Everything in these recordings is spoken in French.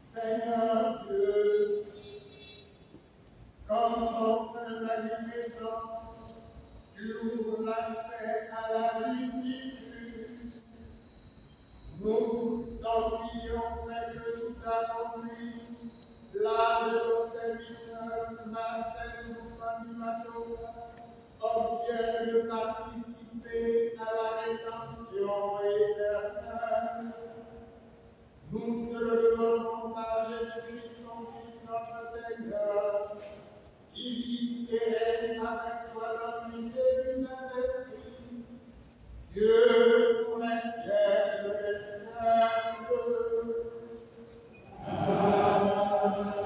Seigneur Dieu, comme enfin l'a dit présent, tu ouvres l'accès à la vie diffuse. Nous t'en prions, fais que sous ta conduite, l'âme de ton serviteur Marcel Animatora obtienne de participer à la rédemption éternelle. Nous te le demandons par Jésus-Christ, ton Fils, notre Seigneur, qui vit et règne avec toi dans l'unité du Saint-Esprit, Dieu pour les siècles des siècles. Amen.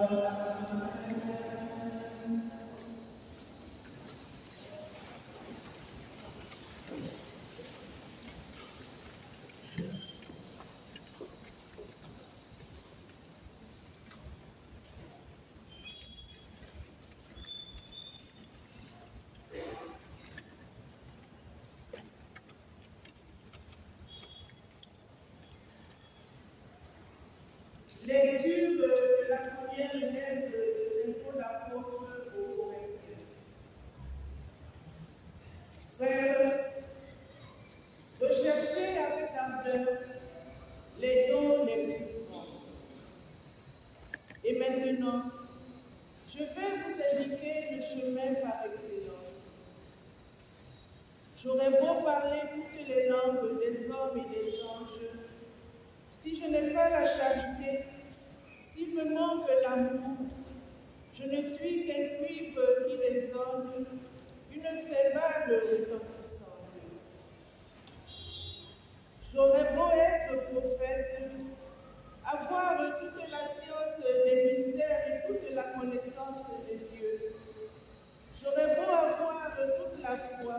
Lecture de la première lettre de Saint Paul apôtre aux Corinthiens. Frères, recherchez avec ardeur les dons les plus grands. Et maintenant, je vais vous indiquer le chemin par excellence. J'aurais beau parler toutes les langues des hommes et des anges, si je n'ai pas la charité, s'il me manque l'amour, je ne suis qu'un cuivre qui résonne, une cévale retentissante. J'aurais beau être prophète, avoir toute la science des mystères et toute la connaissance de Dieu. J'aurais beau avoir toute la foi,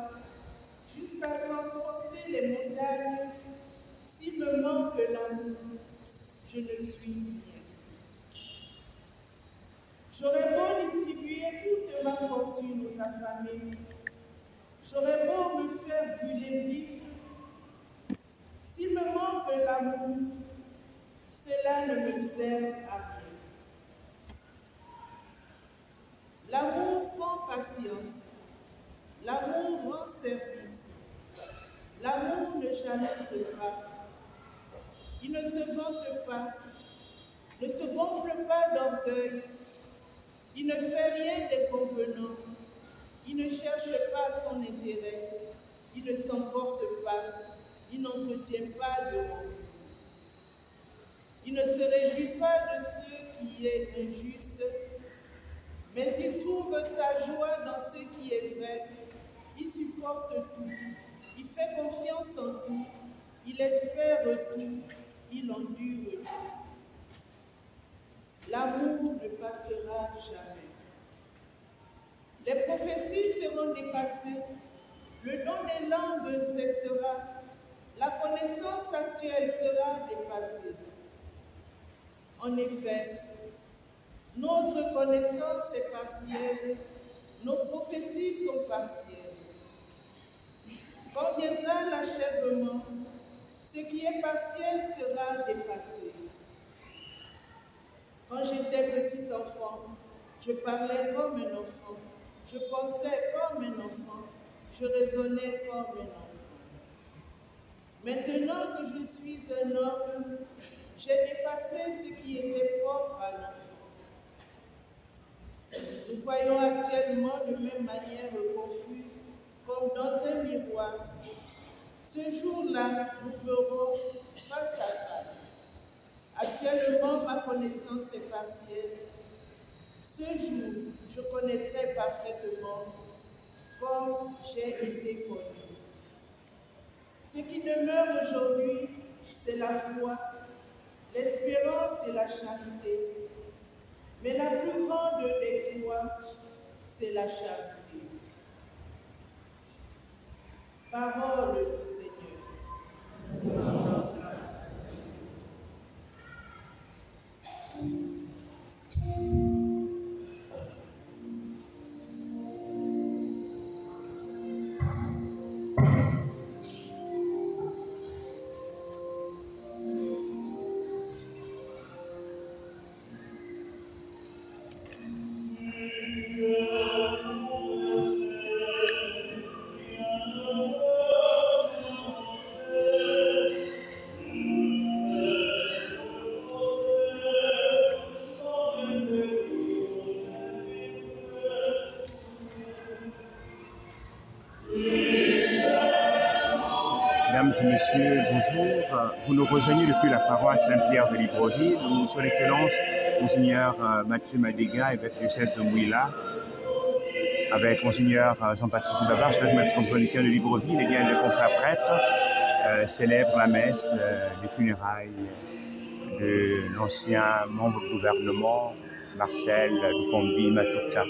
jusqu'à transporter les montagnes. S'il me manque l'amour, je ne suis rien. J'aurais beau distribuer toute ma fortune aux affamés. J'aurais beau me faire brûler vif. S'il me manque l'amour, cela ne me sert à rien. L'amour prend patience. L'amour rend service. L'amour ne jalouse pas. Il ne se vante pas, ne se gonfle pas d'orgueil. Il ne fait rien d'inconvenant. Il ne cherche pas son intérêt. Il ne s'emporte pas. Il n'entretient pas de rancune. Il ne se réjouit pas de ce qui est injuste, mais il trouve sa joie dans ce qui est vrai. Il supporte tout. Il fait confiance en tout. Il espère tout. Il endure tout. L'amour ne passera jamais. Les prophéties seront dépassées. Le don des langues cessera. La connaissance actuelle sera dépassée. En effet, notre connaissance est partielle. Nos prophéties sont partielles. Quand viendra l'achèvement, ce qui est partiel sera dépassé. Quand j'étais petit enfant, je parlais comme un enfant, je pensais comme un enfant, je raisonnais comme un enfant. Maintenant que je suis un homme, j'ai dépassé ce qui était propre à l'enfant. Nous voyons actuellement de même manière confuse, comme dans un miroir. Ce jour-là, nous verrons face à face. Actuellement, ma connaissance est partielle. Ce jour, je connaîtrai parfaitement comme j'ai été connu. Ce qui demeure aujourd'hui, c'est la foi, l'espérance et la charité. Mais la plus grande des foi, c'est la charité. Parole du Seigneur. Mesdames et messieurs, bonjour. Vous nous rejoignez depuis la paroisse Saint-Pierre de Libreville, où son Excellence, Monseigneur Mathieu Madéga, évêque du diocèse de Mouila, avec Monseigneur Jean-Patrick Dibaba, archevêque métropolitain de Libreville, et bien le confrère prêtre célèbre la messe des funérailles de l'ancien membre du gouvernement, Marcel Lukombi Matoka.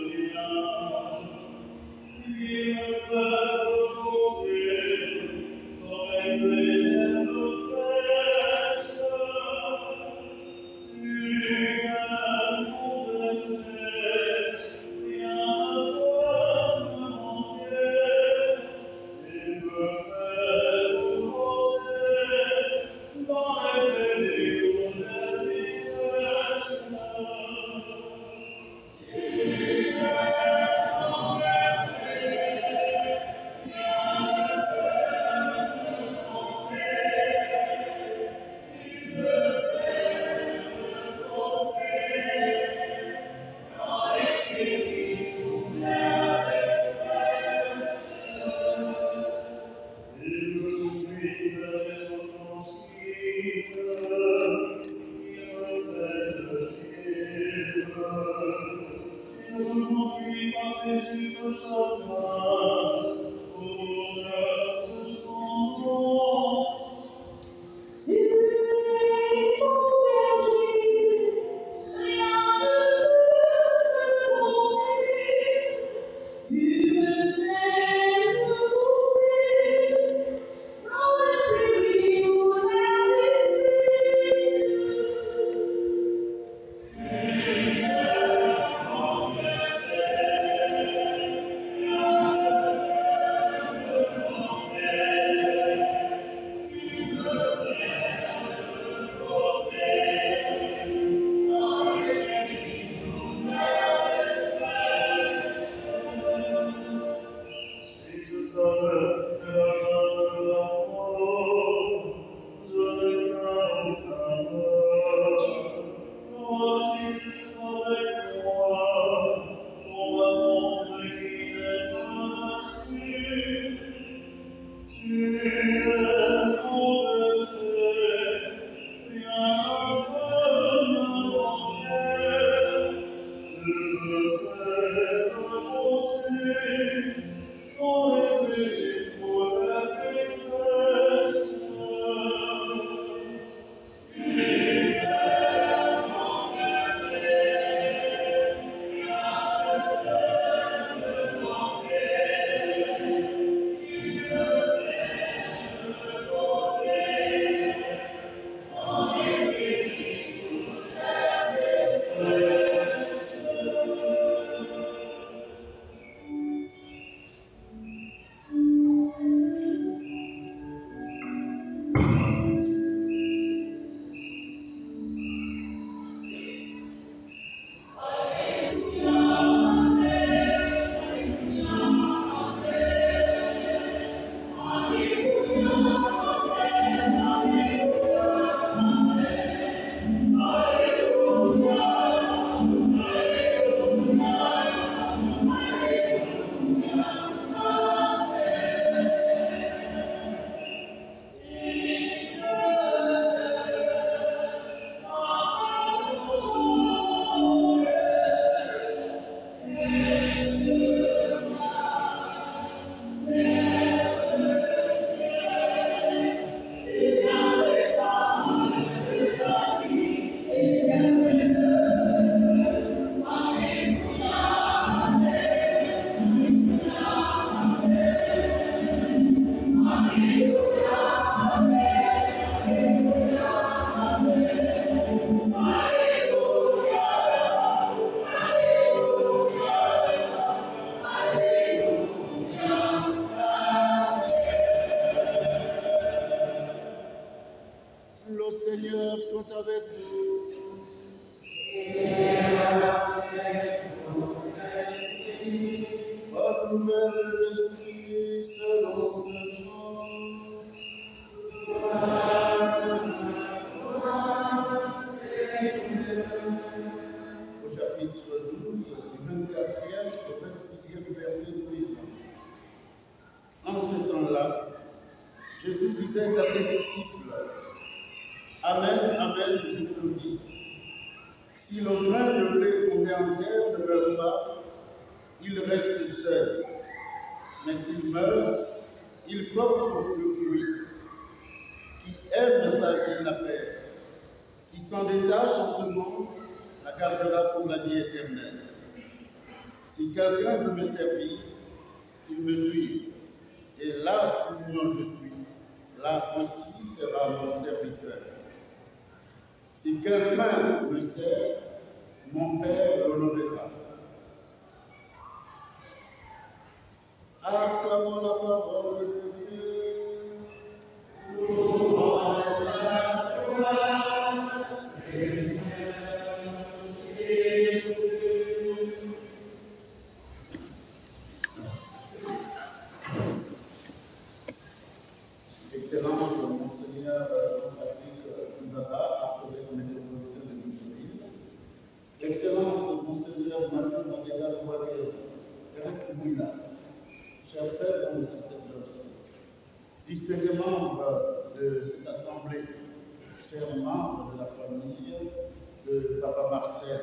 Si le grain de blé tombé en terre ne meurt pas, il reste seul. Mais s'il meurt, il porte beaucoup de fruits. Qui aime sa vie la perd. Qui s'en détache en ce monde, la gardera pour la vie éternelle. Si quelqu'un veut me servir, qu'il me suive. Et là où moi je suis, là aussi sera mon serviteur. Si quelqu'un me sert, mon Père l'honorera. Acclamons la parole de Dieu. Louange à toi, Seigneur Jésus. Excellence, Monseigneur Jean-Patrick Mbaba, archevêque métropolitain de Libreville. Excellence, Monseigneur Mathieu Mandela-Boisville, évêque Mouina. Chers frères dans le sacerdoce, distingués membres de cette assemblée, chers membres de la famille de Papa Marcel,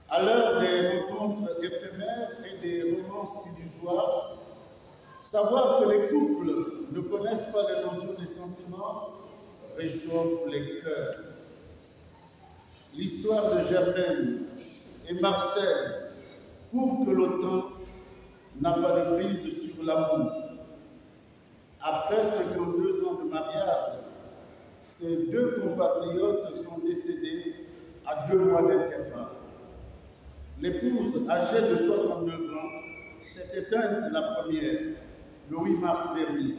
à l'heure des rencontres éphémères et des romances illusoires, savoir que les couples ne connaissent pas l'érosion des sentiments réchauffe les cœurs. L'histoire de Germaine et Marcel prouve que le temps n'a pas de prise sur l'amour. Après 52 ans de mariage, ces deux compatriotes sont décédés à 2 mois d'intervalle. L'épouse, âgée de 69 ans, s'est éteinte la première, le 8 mars dernier.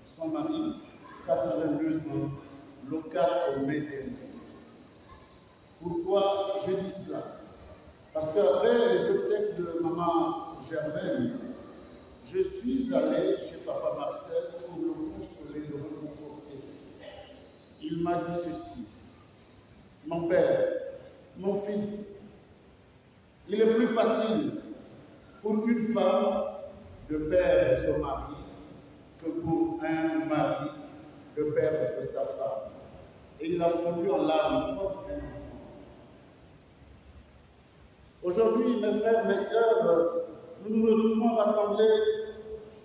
Son mari, 82 ans, le 4 mai dernier. Pourquoi je dis cela? Parce qu'après les obsèques de maman Germaine, je suis allé chez Papa Marcel pour le consoler, le réconforter. Il m'a dit ceci: mon père, mon fils, il est plus facile pour une femme de perdre son mari que pour un mari de perdre sa femme. Et il a fondu en larmes comme un enfant. Aujourd'hui, mes frères, mes sœurs, nous nous retrouvons rassemblés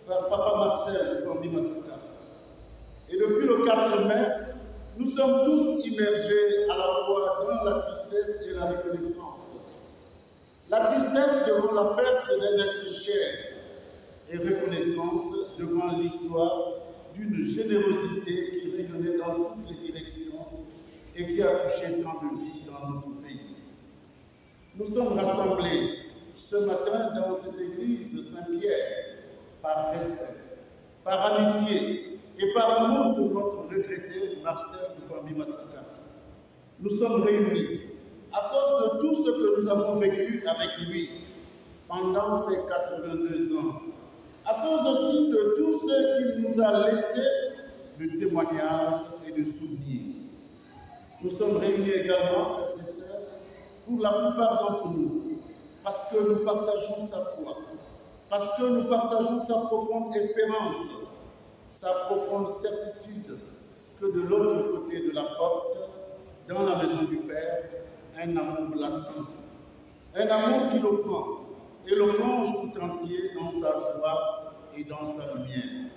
par Papa Marcel de Condy-Matuka. Et depuis le 4 mai, nous sommes tous immergés à la fois dans la tristesse et la reconnaissance. La tristesse devant la perte d'un être cher et reconnaissance devant l'histoire d'une générosité qui rayonnait dans toutes les directions et qui a touché tant de vies dans notre pays. Nous sommes rassemblés ce matin dans cette église de Saint-Pierre par respect, par amitié et par amour pour notre regretté Marcel de Condy-Matuka. Nous sommes réunis à cause de tout ce que nous avons vécu avec lui pendant ces 82 ans, à cause aussi de tout ce qu'il nous a laissé de témoignages et de souvenirs. Nous sommes réunis également, frères et sœurs, pour la plupart d'entre nous, parce que nous partageons sa foi, parce que nous partageons sa profonde espérance, sa profonde certitude que de l'autre côté de la porte, dans la maison du Père, un amour latent, un amour qui le prend et le plonge tout entier dans sa joie et dans sa lumière.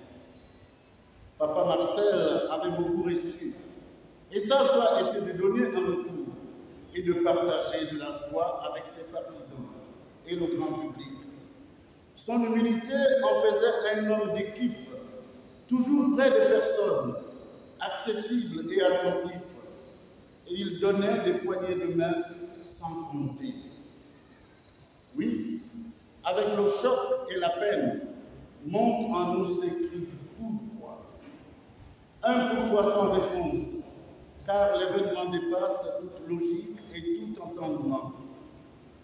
Papa Marcel avait beaucoup reçu, et sa joie était de donner un retour et de partager de la joie avec ses partisans et le grand public. Son humilité en faisait un homme d'équipe, toujours près des personnes, accessible et attentif, et il donnait des poignées de main sans compter. Oui, avec le choc et la peine, monte en nous ces cris du pourquoi. Un pourquoi sans réponse, car l'événement dépasse toute logique et tout entendement.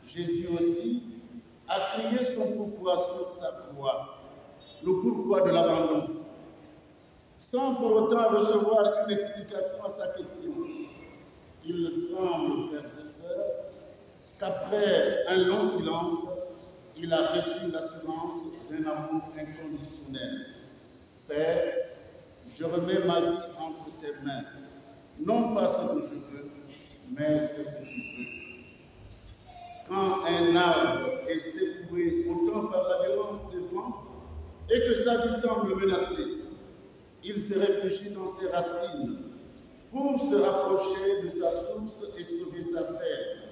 Jésus aussi a crié son pourquoi sur sa croix, le pourquoi de l'abandon, sans pour autant recevoir une explication à sa question. Il semble, frères et sœurs, qu'après un long silence, il a reçu l'assurance d'un amour inconditionnel. Père, je remets ma vie entre tes mains, non pas ce que je veux, mais ce que tu veux. Quand un arbre est secoué autant par la violence des vents et que sa vie semble menacée, il se réfugie dans ses racines pour se rapprocher de sa source et sauver sa sève.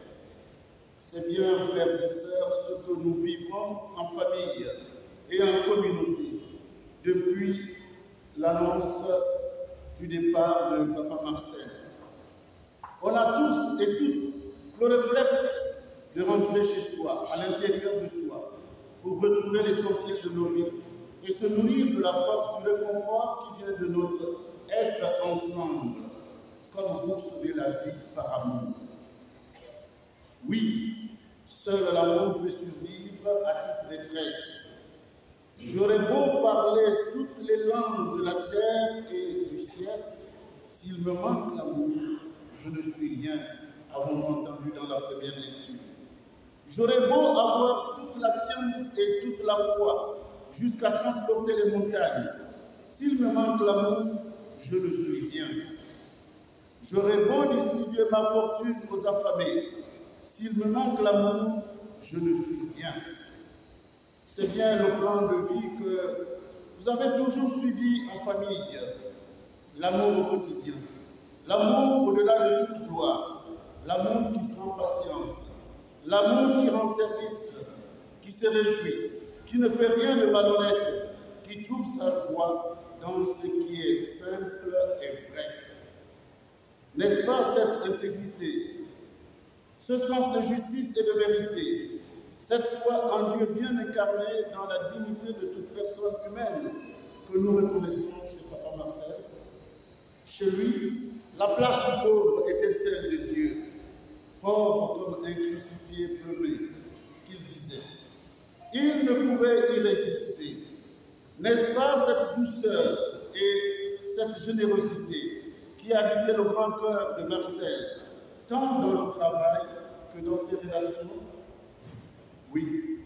C'est bien, frères et sœurs, ce que nous vivons en famille et en communauté depuis l'annonce du départ de Papa Marcel. On a tous et toutes le réflexe de rentrer chez soi, à l'intérieur de soi, pour retrouver l'essentiel de nos vies et se nourrir de la force du réconfort qui vient de notre être ensemble, comme pour sauver la vie par amour. Oui, seul l'amour peut survivre à toute détresse. J'aurais beau parler toutes les langues de la terre et du ciel, s'il me manque l'amour, je ne suis rien, avons-nous entendu dans la première lecture. J'aurais beau avoir toute la science et toute la foi, jusqu'à transporter les montagnes. S'il me manque l'amour, je ne suis rien. J'aurais beau distribuer ma fortune aux affamés. S'il me manque l'amour, je ne suis rien. C'est bien le plan de vie que vous avez toujours suivi en famille. L'amour au quotidien. L'amour au-delà de toute gloire. L'amour qui prend patience. L'amour qui rend service, qui se réjouit, qui ne fait rien de malhonnête, qui trouve sa joie dans ce qui est simple et vrai. N'est-ce pas cette intégrité, ce sens de justice et de vérité, cette foi en Dieu bien incarnée dans la dignité de toute personne humaine que nous reconnaissons chez Papa Marcel? Chez lui, la place du pauvre était celle de Dieu, pauvre comme un crucifié plumé, qu'il disait. Il ne pouvait y résister. N'est-ce pas cette douceur et cette générosité qui habitait le grand cœur de Marcel, tant dans le travail que dans ses relations? Oui,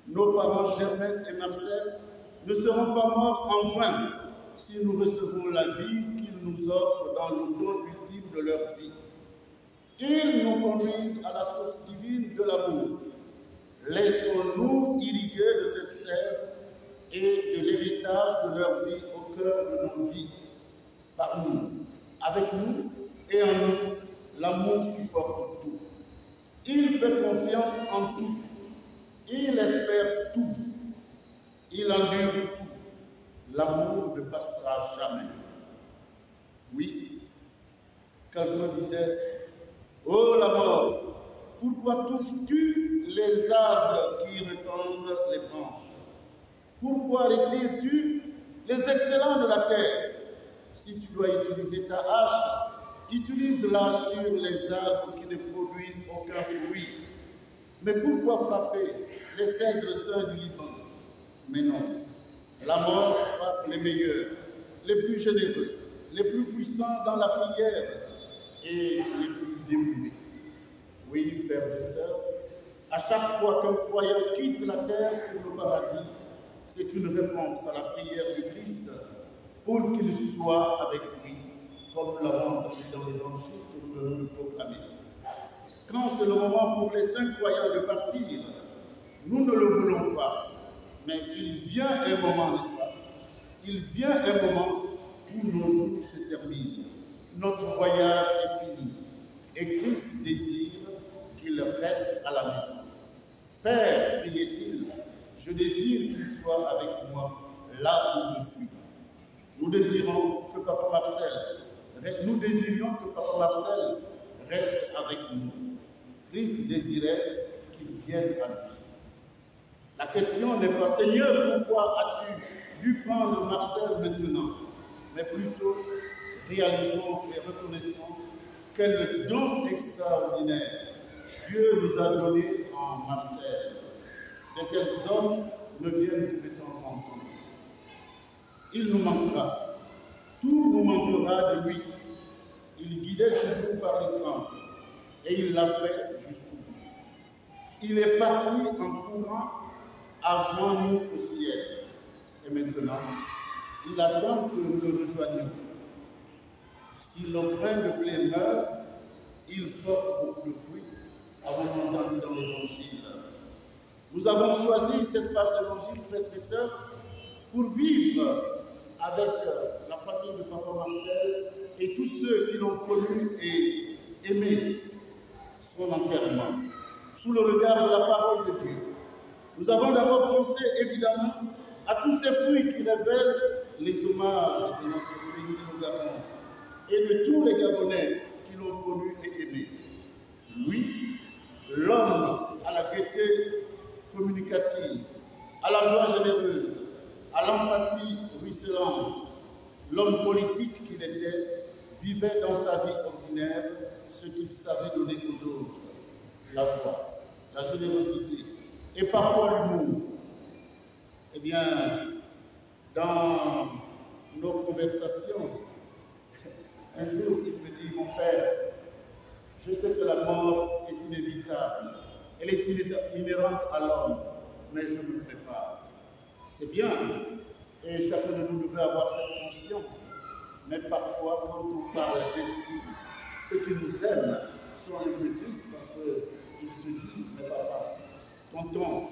nos parents Germaine et Marcel ne seront pas morts en vain si nous recevons la vie qu'ils nous offrent dans le don ultime de leur vie. Ils nous conduisent à la source divine de l'amour. Laissons-nous irriguer de cette sève et de l'héritage de leur vie au cœur de nos vies. Par nous, avec nous et en nous, l'amour supporte tout. Il fait confiance en tout. Il espère tout. Il endure tout. L'amour ne passera jamais. Oui, quelqu'un disait, « Oh la mort, pourquoi touches-tu les arbres qui répandent les branches? Pourquoi retires-tu les excellents de la terre? Si tu dois utiliser ta hache, utilise-la sur les arbres qui ne produisent aucun fruit. Mais pourquoi frapper les cèdres saints du Liban? Mais non, la mort frappe les meilleurs, les plus généreux, les plus puissants dans la prière et les plus dévoués. Oui, frères et sœurs, à chaque fois qu'un croyant quitte la terre pour le paradis, c'est une réponse à la prière du Christ pour qu'il soit avec lui, comme nous l'avons entendu dans l'évangile que nous venons de proclamer. Quand c'est le moment pour les saints croyants de partir, nous ne le voulons pas, mais il vient un moment, n'est-ce pas? Il vient un moment où nos jours se terminent, notre voyage est fini, et Christ désire qu'il reste à la maison. Père, priait-il, je désire qu'il soit avec moi là où je suis. Nous désirions que Papa Marcel reste avec nous. Christ désirait qu'il vienne à lui. La question n'est pas, Seigneur, pourquoi as-tu dû prendre Marcel maintenant? Mais plutôt, réalisons et reconnaissons quel don extraordinaire Dieu nous a donné en Marcel. De quels hommes ne viennent de temps en temps. Il nous manquera. Tout nous manquera de lui. Il guidait toujours par l'exemple. Et il l'a fait jusqu'au bout. Il est parti en courant avant nous au ciel. Et maintenant, il attend que nous le rejoignions. Si le grain de blé meurt, il porte beaucoup de fruits, avons entendu dans l'Évangile. Nous avons choisi cette page d'Évangile, frères et sœurs, pour vivre avec la famille de Papa Marcel et tous ceux qui l'ont connu et aimé son enterrement, sous le regard de la parole de Dieu. Nous avons d'abord pensé évidemment à tous ces fruits qui révèlent les hommages de notre pays, le Gabon, et de tous les Gabonais qui l'ont connu et aimé. Lui, l'homme à la gaieté communicative, à la joie généreuse, à l'empathie ruisselante, l'homme politique qu'il était, vivait dans sa vie ordinaire ce qu'il savait donner aux autres, la joie, la générosité et parfois l'humour. Eh bien, dans nos conversations, un jour il me dit, mon père, je sais que la mort est inévitable, elle est inhérente à l'homme, mais je me prépare. C'est bien, et chacun de nous devrait avoir cette conscience. Mais parfois, quand on parle ainsi, ceux qui nous aiment sont un peu tristes parce qu'ils se disent, mais papa, tonton,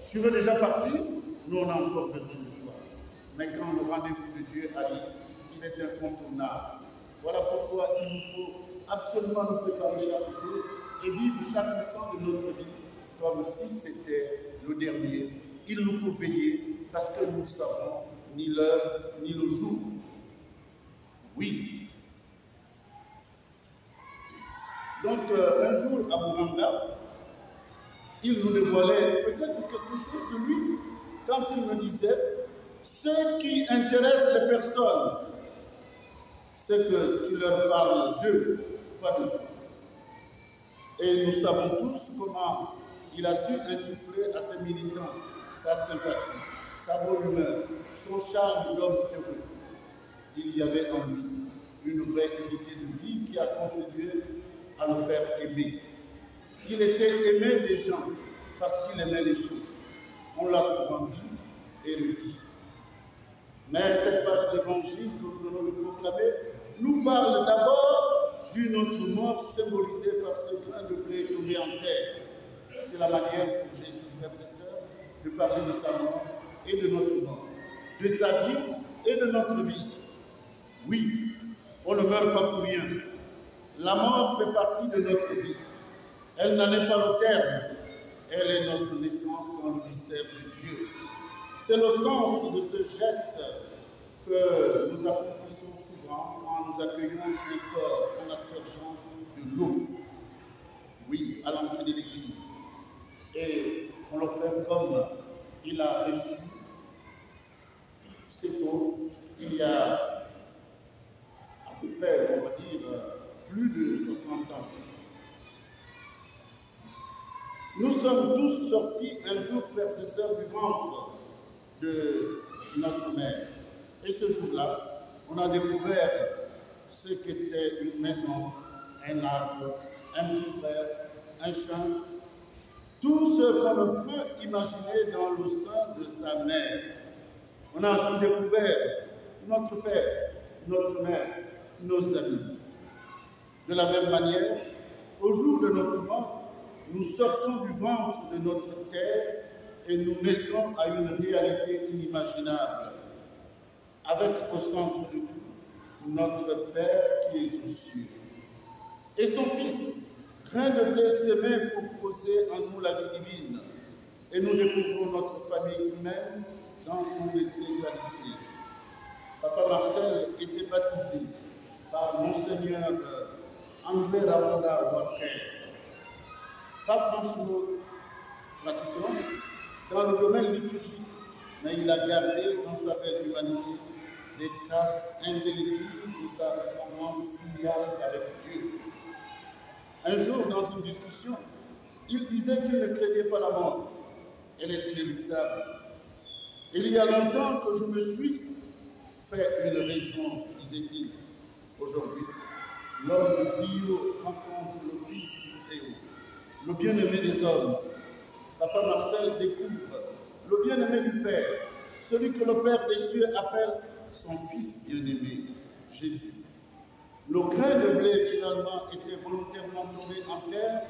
tu veux déjà partir? Nous, on a encore besoin de toi. Mais quand le rendez-vous de Dieu arrive, il est incontournable. Voilà pourquoi il nous faut absolument nous préparer chaque jour et vivre chaque instant de notre vie comme si c'était le dernier. Il nous faut veiller parce que nous ne savons ni l'heure ni le jour. Oui. Donc, un jour, à Bouranga, il nous dévoilait peut-être quelque chose de lui quand il me disait ce qui intéresse les personnes, c'est que tu leur parles d'eux, pas de toi. Et nous savons tous comment il a su insuffler à ses militants sa sympathie, sa bonne humeur, son charme d'homme heureux. Il y avait en lui une vraie unité de vie qui a contribué à le faire aimer. Il était aimé des gens parce qu'il aimait les gens. On l'a souvent dit et le dit. Mais cette page d'évangile que nous venons de proclamer nous parle d'abord d'une autre mort symbolisée par ce grain de blé tombé en terre. C'est la manière pour Jésus, frères et sœurs, de parler de sa mort et de notre mort, de sa vie et de notre vie. Oui, on ne meurt pas pour rien. La mort fait partie de notre vie. Elle n'en est pas le terme. Elle est notre naissance dans le mystère de Dieu. C'est le sens de ce geste que nous accomplissons souvent quand nous accueillons un corps en aspergeant de l'eau. Oui, à l'entrée de l'église. Et on le fait comme il a reçu cette eau il y a à peu près, on va dire, plus de 60 ans. Nous sommes tous sortis un jour, frères et sœurs, du ventre de notre mère. Et ce jour-là, on a découvert ce qu'était une maison, un arbre, un petit frère, un champ, tout ce qu'on ne peut imaginer dans le sein de sa mère. On a aussi découvert notre père, notre mère, nos amis. De la même manière, au jour de notre mort, nous sortons du ventre de notre terre et nous naissons à une réalité inimaginable, avec au centre de tout notre Père qui est aux cieux. Et son Fils, grain de blé semé pour poser en nous la vie divine. Et nous découvrons notre famille humaine dans son intégralité. Papa Marcel était baptisé par Monseigneur André Ravanda Walker. Pas franchement pratiquement dans le domaine liturgique, mais il a gardé dans sa belle humanité des traces indélébiles de sa ressemblance filiale avec Dieu. Un jour, dans une discussion, il disait qu'il ne craignait pas la mort. Elle est inéluctable. Il y a longtemps que je me suis fait une raison, disait-il. Aujourd'hui, l'homme de Bio rencontre le Fils du Très-Haut, le bien-aimé des hommes. Papa Marcel découvre le bien-aimé du Père, celui que le Père des cieux appelle son Fils bien-aimé, Jésus. Le grain de blé, finalement, était volontairement tombés en terre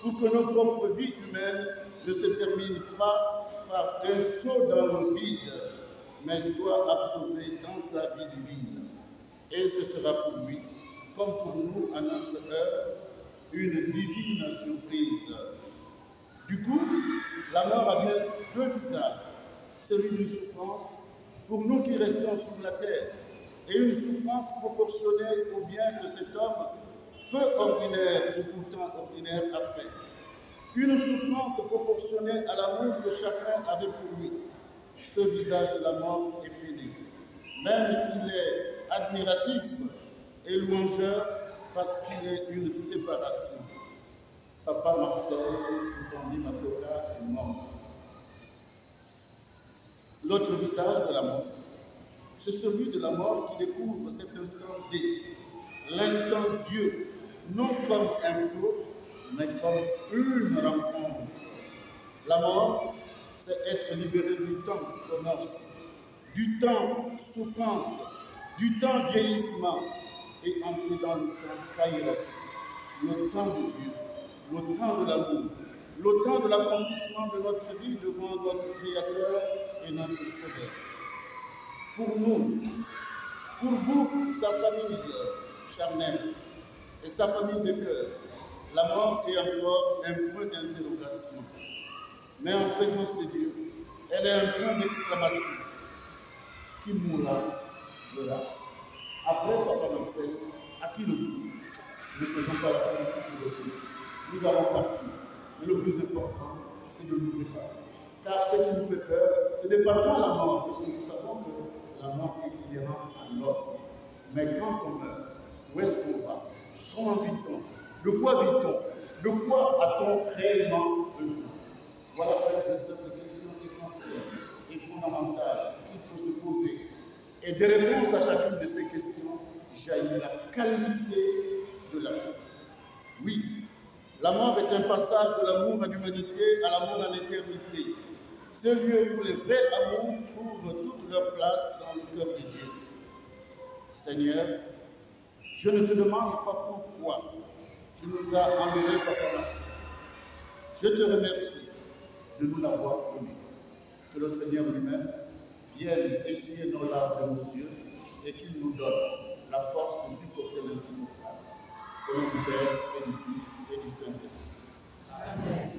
pour que nos propres vies humaines ne se terminent pas par un saut dans le vide, mais soient absorbées dans sa vie divine. Et ce sera pour lui, comme pour nous à notre heure, une divine surprise. Du coup, la mort a bien deux visages, celui d'une souffrance pour nous qui restons sur la terre, et une souffrance proportionnée au bien que cet homme, peu ordinaire et pourtant ordinaire, a fait. Une souffrance proportionnée à l'amour que chacun avait pour lui. Ce visage de la mort est pénible, même s'il est admiratif et louangeur parce qu'il est une séparation. Papa Marcel, Tandi Matoka, est mort. L'autre visage de la mort, c'est celui de la mort qui découvre cet instant D, l'instant Dieu, non comme un flot, mais comme une rencontre. La mort, c'est être libéré du temps commerce, du temps souffrance, du temps vieillissement et entrer dans le temps Kaïra, le temps de Dieu, le temps de l'amour, le temps de l'accomplissement de notre vie devant notre Créateur et notre Sauveur. Pour nous, pour vous, sa famille charnelle et sa famille de cœur, la mort est encore un point d'interrogation. Mais en présence de Dieu, elle est un point d'exclamation. Qui mourra, verra. Après Papa Marcel, à qui le tour? Ne faisons pas la politique de l'autre. Nous allons partir. Mais le plus important, c'est de nous préparer. Car ce qui nous fait peur, ce n'est pas tant la mort, parce que nous savons que la mort est inhérente à l'homme. Mais quand on meurt, où est-ce qu'on va? Comment vit-on? De quoi vit-on? De quoi a-t-on réellement besoin? Voilà, frères et sœurs, des questions essentielles et fondamentales qu'il faut se poser. Et des réponses à chacune de ces questions jaillit la qualité de la vie. Oui, la mort est un passage de l'amour à l'humanité à l'amour à l'éternité. Ce lieu où les vrais amours trouvent toute leur place dans le cœur de Dieu. Seigneur, je ne te demande pas pourquoi tu nous as enlevés, Papa Marcel. Je te remercie de nous l'avoir donné. Que le Seigneur lui-même vienne essuyer nos larmes de nos yeux et qu'il nous donne la force de supporter l'insupportable. Au nom du Père et du Fils et du Saint-Esprit. Amen.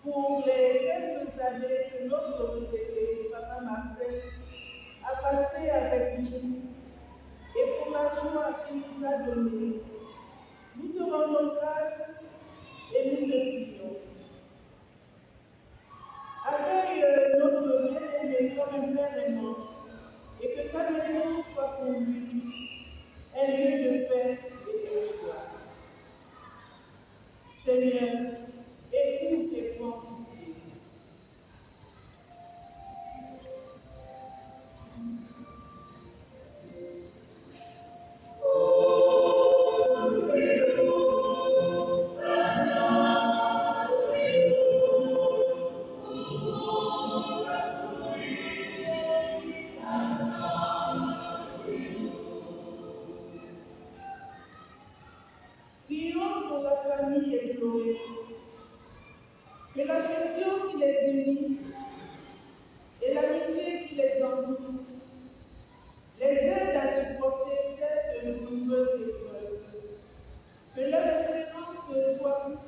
pour les quelques années que notre retraité, Papa Marcel, a passé avec nous et pour la joie qu'il nous a donnée. Nous te rendons grâce et nous te prions. Accueille notre bien-aimé comme un père aimant et que ta maison soit pour lui un lieu de paix et de joie. Seigneur, écoute et prends pitié. Prions pour la famille éplorée, que l'affection qui les unit et l'amitié qui les entoure les aide à supporter cette douloureuse épreuve, que leur espérance soit plus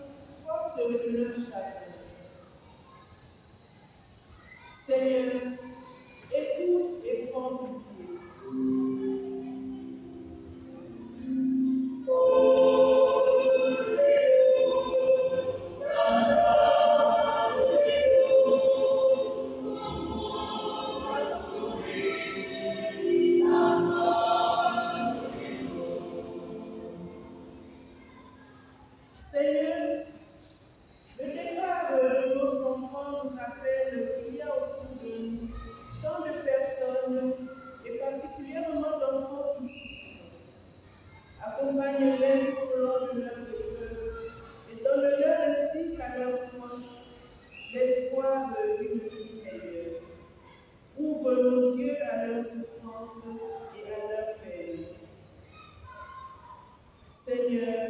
forte que leur chagrin. Seigneur, écoute et prends pitié. Seigneur, le départ de nos enfants nous rappelle qu'il y a autour de nous tant de personnes, et particulièrement d'enfants qui souffrent. Accompagne-les tout au long de leurs épreuves et donne-leur ainsi qu'à leurs proches l'espoir d'une vie meilleure. Ouvre nos yeux à leurs souffrances et à leurs peines. Seigneur,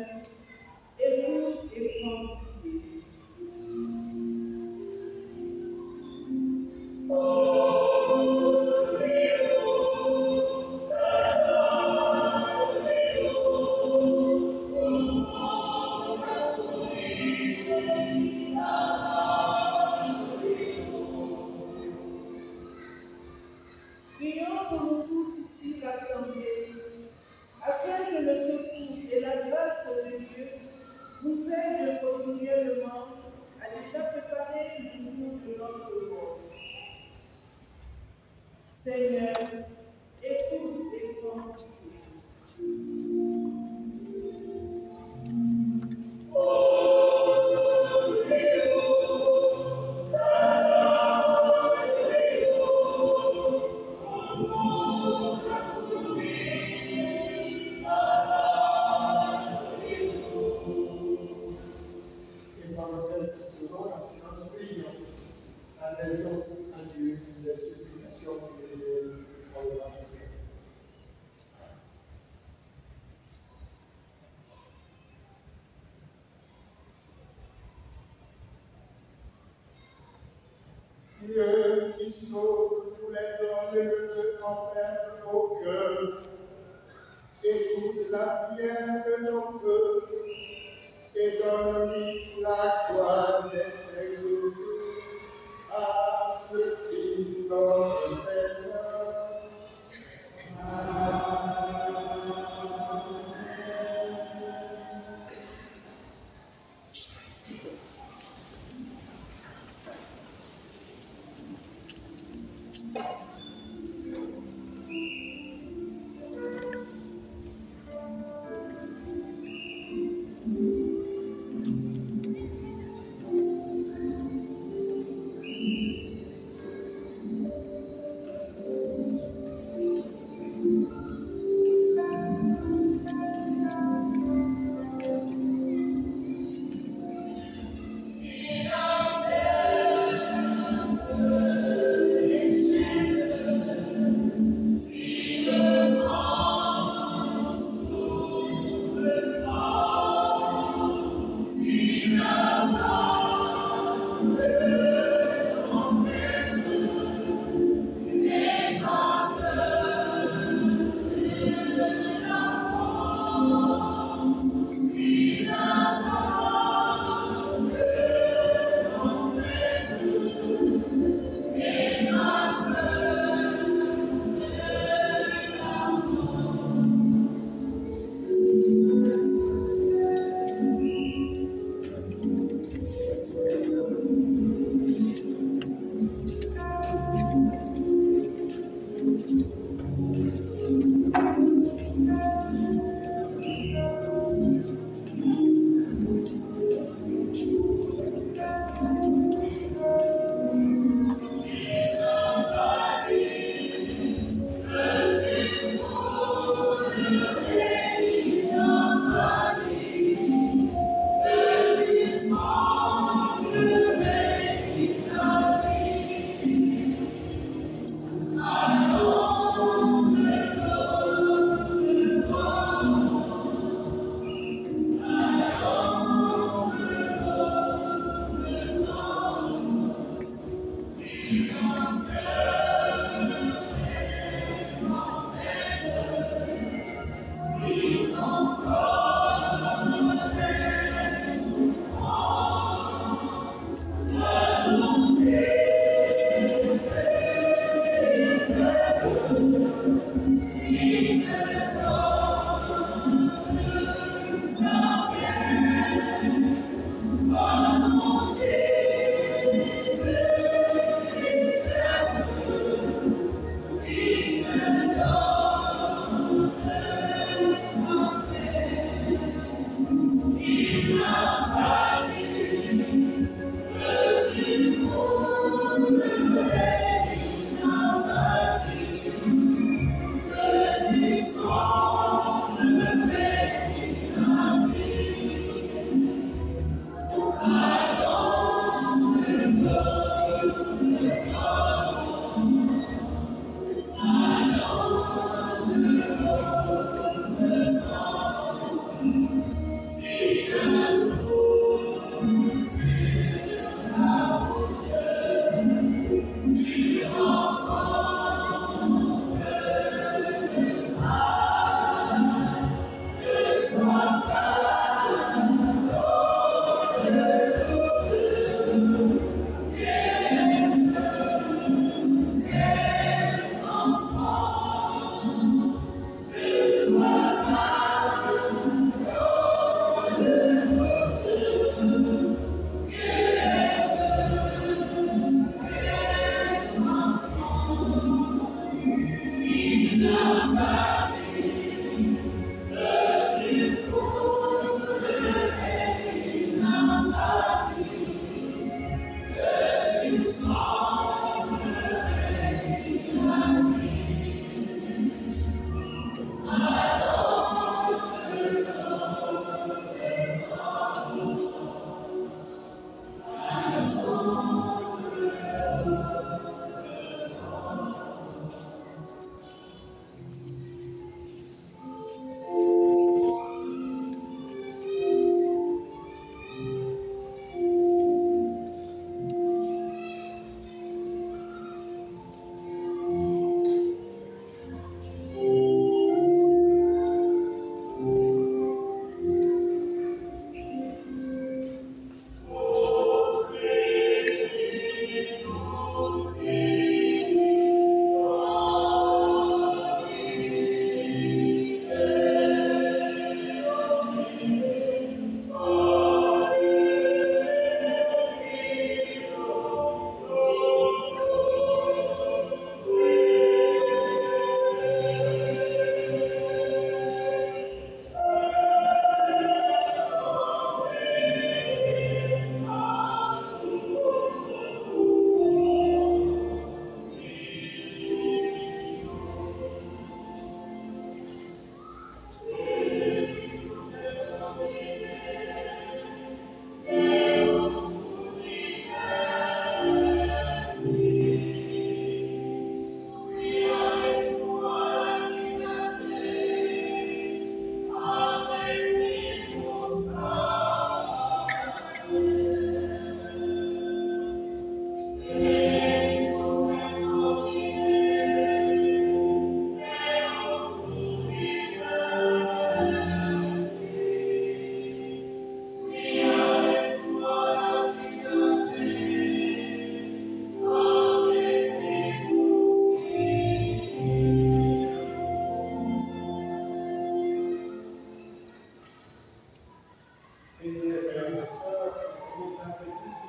écoute et prends pitié. Prions pour nous tous ici rassemblés, afin que le secours et la grâce de Dieu nous aident continuellement à déjà préparer le jour de notre mort. Seigneur, écoute et prends pitié. Et dans lequel nous serons en silence priant, la maison à Dieu, les supplications que Dieu font dans notre cœur. Dieu qui sauve tous les hommes et le tempête au cœur, écoute la prière de ton peuple et donne-lui la joie d'être exaucé à le Christ notre Seigneur.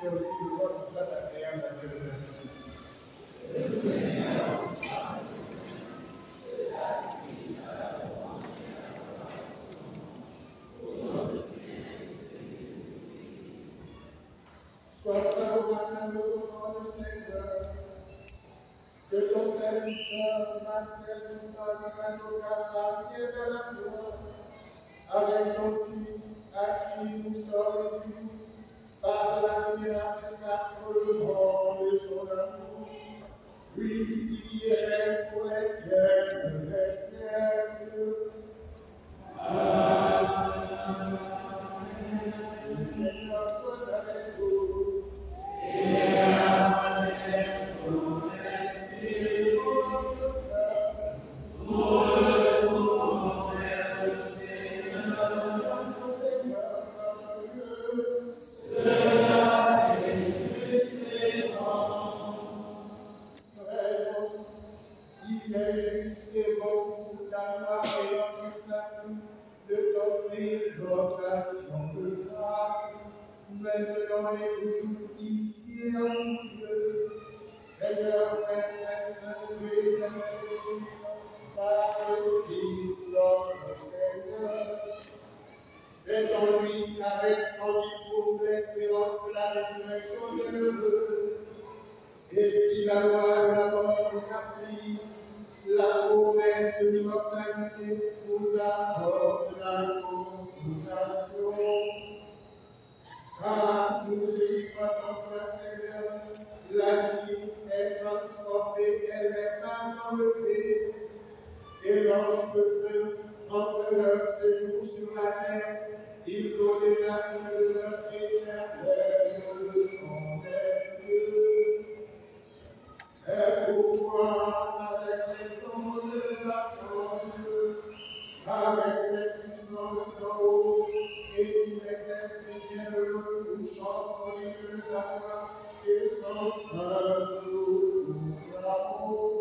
c'est aussi le vote qui soit agréable à Dieu le Père. Sois favorable à nos offrandes, Seigneur, que ton serviteur, Marcel, nous donne nos capables de la gloire, avec ton Fils, à qui nous sommes dus, par la miracle sacrement de son amour, lui qui est pour les siècles des siècles. Amen. Le Seigneur soit avec vous. Et avec ton esprit. Nous retournons vers le Seigneur, notre Seigneur, notre Dieu. Cela est juste et bon. Vraiment, il est juste et bon pour d'avoir et notre salut, de t'offrir l'occasion de grâce, maintenant et toujours ici en Dieu. Seigneur, Père Saint et éternel, par le Christ notre Seigneur. C'est en lui qu'a resplendit pour l'espérance de la résurrection des heureux. Et si la loi de la mort nous afflige, la promesse de l'immortalité nous apporte la consolation. Car nous qui croyons en toi, Seigneur, la vie est transformée, elle n'est pas enlevée. Et lorsque eux, en faisant leur séjour sur la terre, ils ont déjà une demeure éternelle en Dieu. C'est pourquoi, avec les anges et les archanges, avec les puissances d'en haut et tous les esprits bienheureux, nous chantons l'hymne de ta voix et sans fin nous l'amour.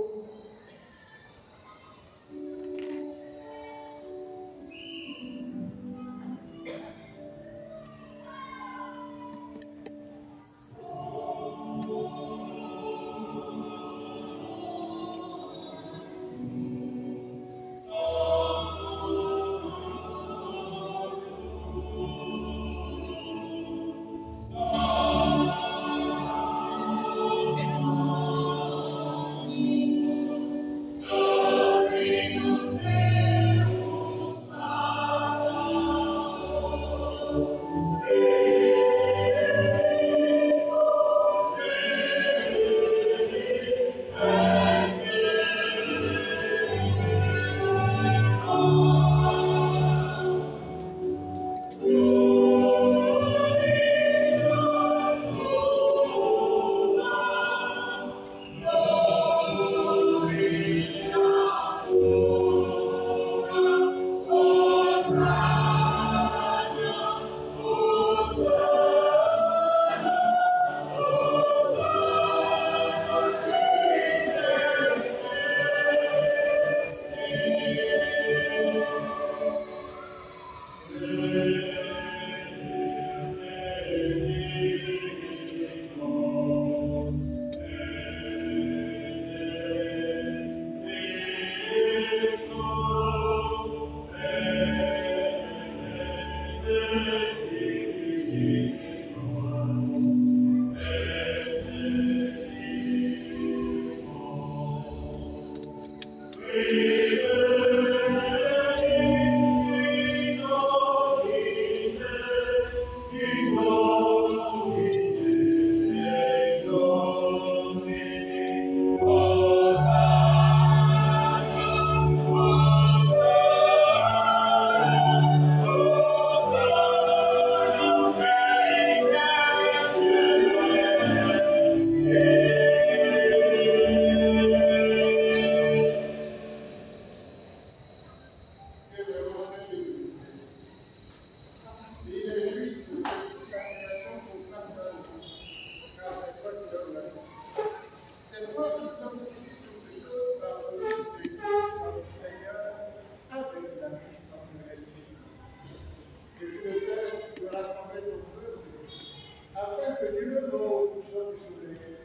nous sommes désolés,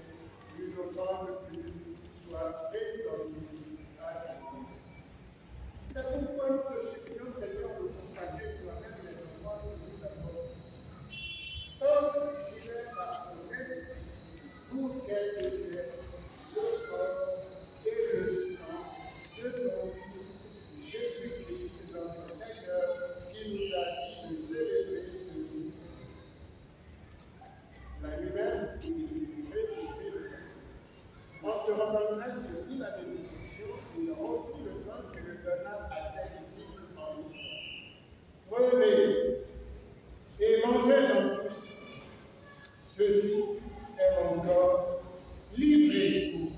une offrande pure soit désormais acquis. C'est pourquoi nous te supplions, Seigneur, de consacrer toi-même les offrandes que nous avons. Sanctifie-les par ton esprit, pour qu'elles deviennent le corps et le sang de ton Fils, Jésus-Christ, notre Seigneur, qui nous a dit de célébrer ce mystère. La lui-même, il en te rendant grâce, il dit la bénédiction, il remplit le pain et le donna à ses disciples en disant: Prenez et mangez-en tous. Ceci est mon corps livré pour vous.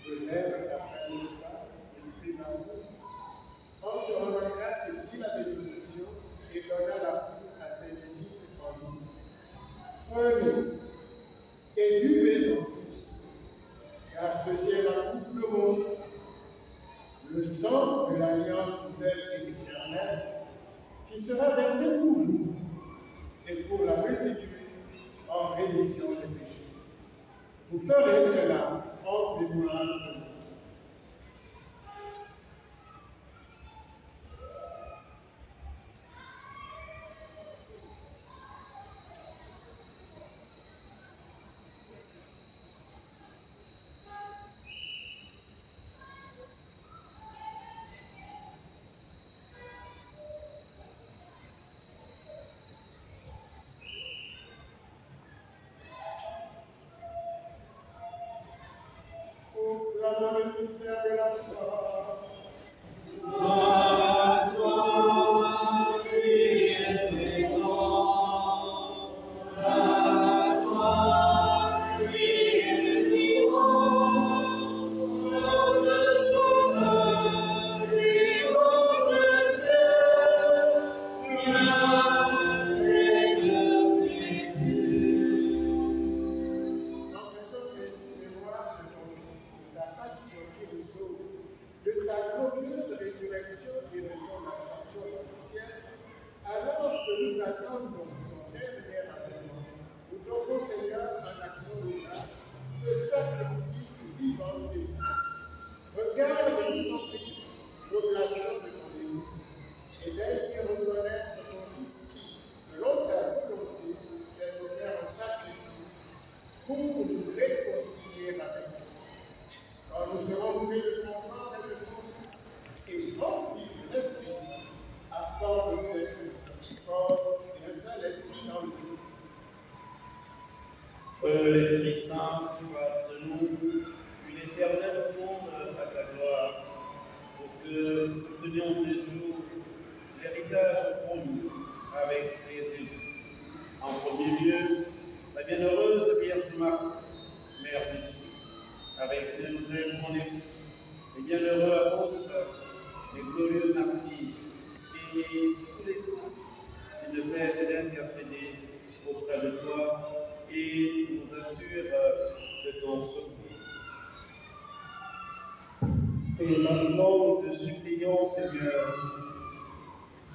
De même, après le repas, il prit la coupe. En te rendant grâce, il dit la bénédiction et donna la coupe à ses disciples en disant: Prenez et buvez-en tous, car ceci est la coupe de mon sang, le sang de l'alliance nouvelle et éternelle, qui sera versé pour vous et pour la multitude en rémission des péchés. Vous ferez cela en mémoire de moi. Proclamons le mystère de la foi. Gloire à toi, Christ vivant. À toi, Christ vivant. Notre Sauveur, vivant de Dieu. Viens, Seigneur Jésus. En faisant ainsi mémoire de ton Fils, de sa passion qui nous sauve, de sa glorieuse résurrection et de son ascension dans le ciel, alors que nous attendons son dernier avènement, nous t'offrons, Seigneur, en action de grâce, ce sacrifice vivant et saint. Regarde, nous t'en prions, l'oblation de ton Église, et d'ailleurs reconnaître ton Fils qui, selon ta volonté, s'est offert en sacrifice pour nous réconcilier avec lui. Quand nous serons nourris de son corps et de son sang, et remplis de l'Esprit Saint, accorde-nous d'être un seul corps et un seul esprit dans le Christ. Que l'Esprit Saint fasse de nous une éternelle offrande à ta gloire, pour que nous obtenions ces jours l'héritage promis avec tes élus. En premier lieu, la bienheureuse Vierge Marie, Mère de Dieu, avec Saint Joseph son époux, les bienheureux apôtres, les glorieux martyrs et tous les saints qui ne cessent d'intercéder auprès de toi et nous assurent de ton secours. Et maintenant, nous te supplions, Seigneur,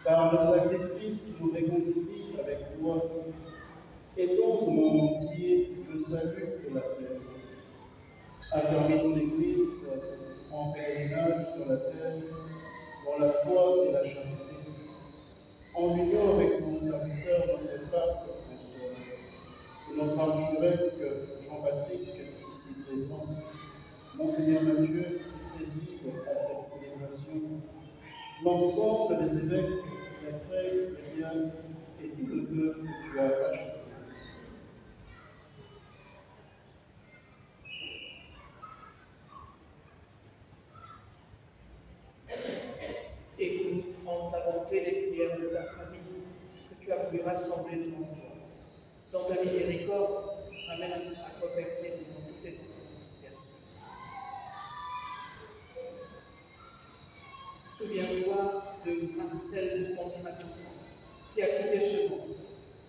par le sacrifice qui nous réconcilie avec toi, aidons au monde entier le salut et la paix. Affermis ton Église en pèlerinage sur la terre, dans la foi et la charité, en union avec ton serviteur, notre pape François, et notre archevêque Jean-Patrick, ici présent, Monseigneur Mathieu, qui préside à cette célébration, l'ensemble des évêques, les prêtres, les diacres et tout le peuple que tu as acheté. Écoute en ta bonté les prières de ta famille que tu as voulu rassembler devant toi, dans ta miséricorde, ramène à toi, Père président, tous tes enfants dispersés. Souviens-toi de Marcel de Ponty-Macantan, qui a quitté ce monde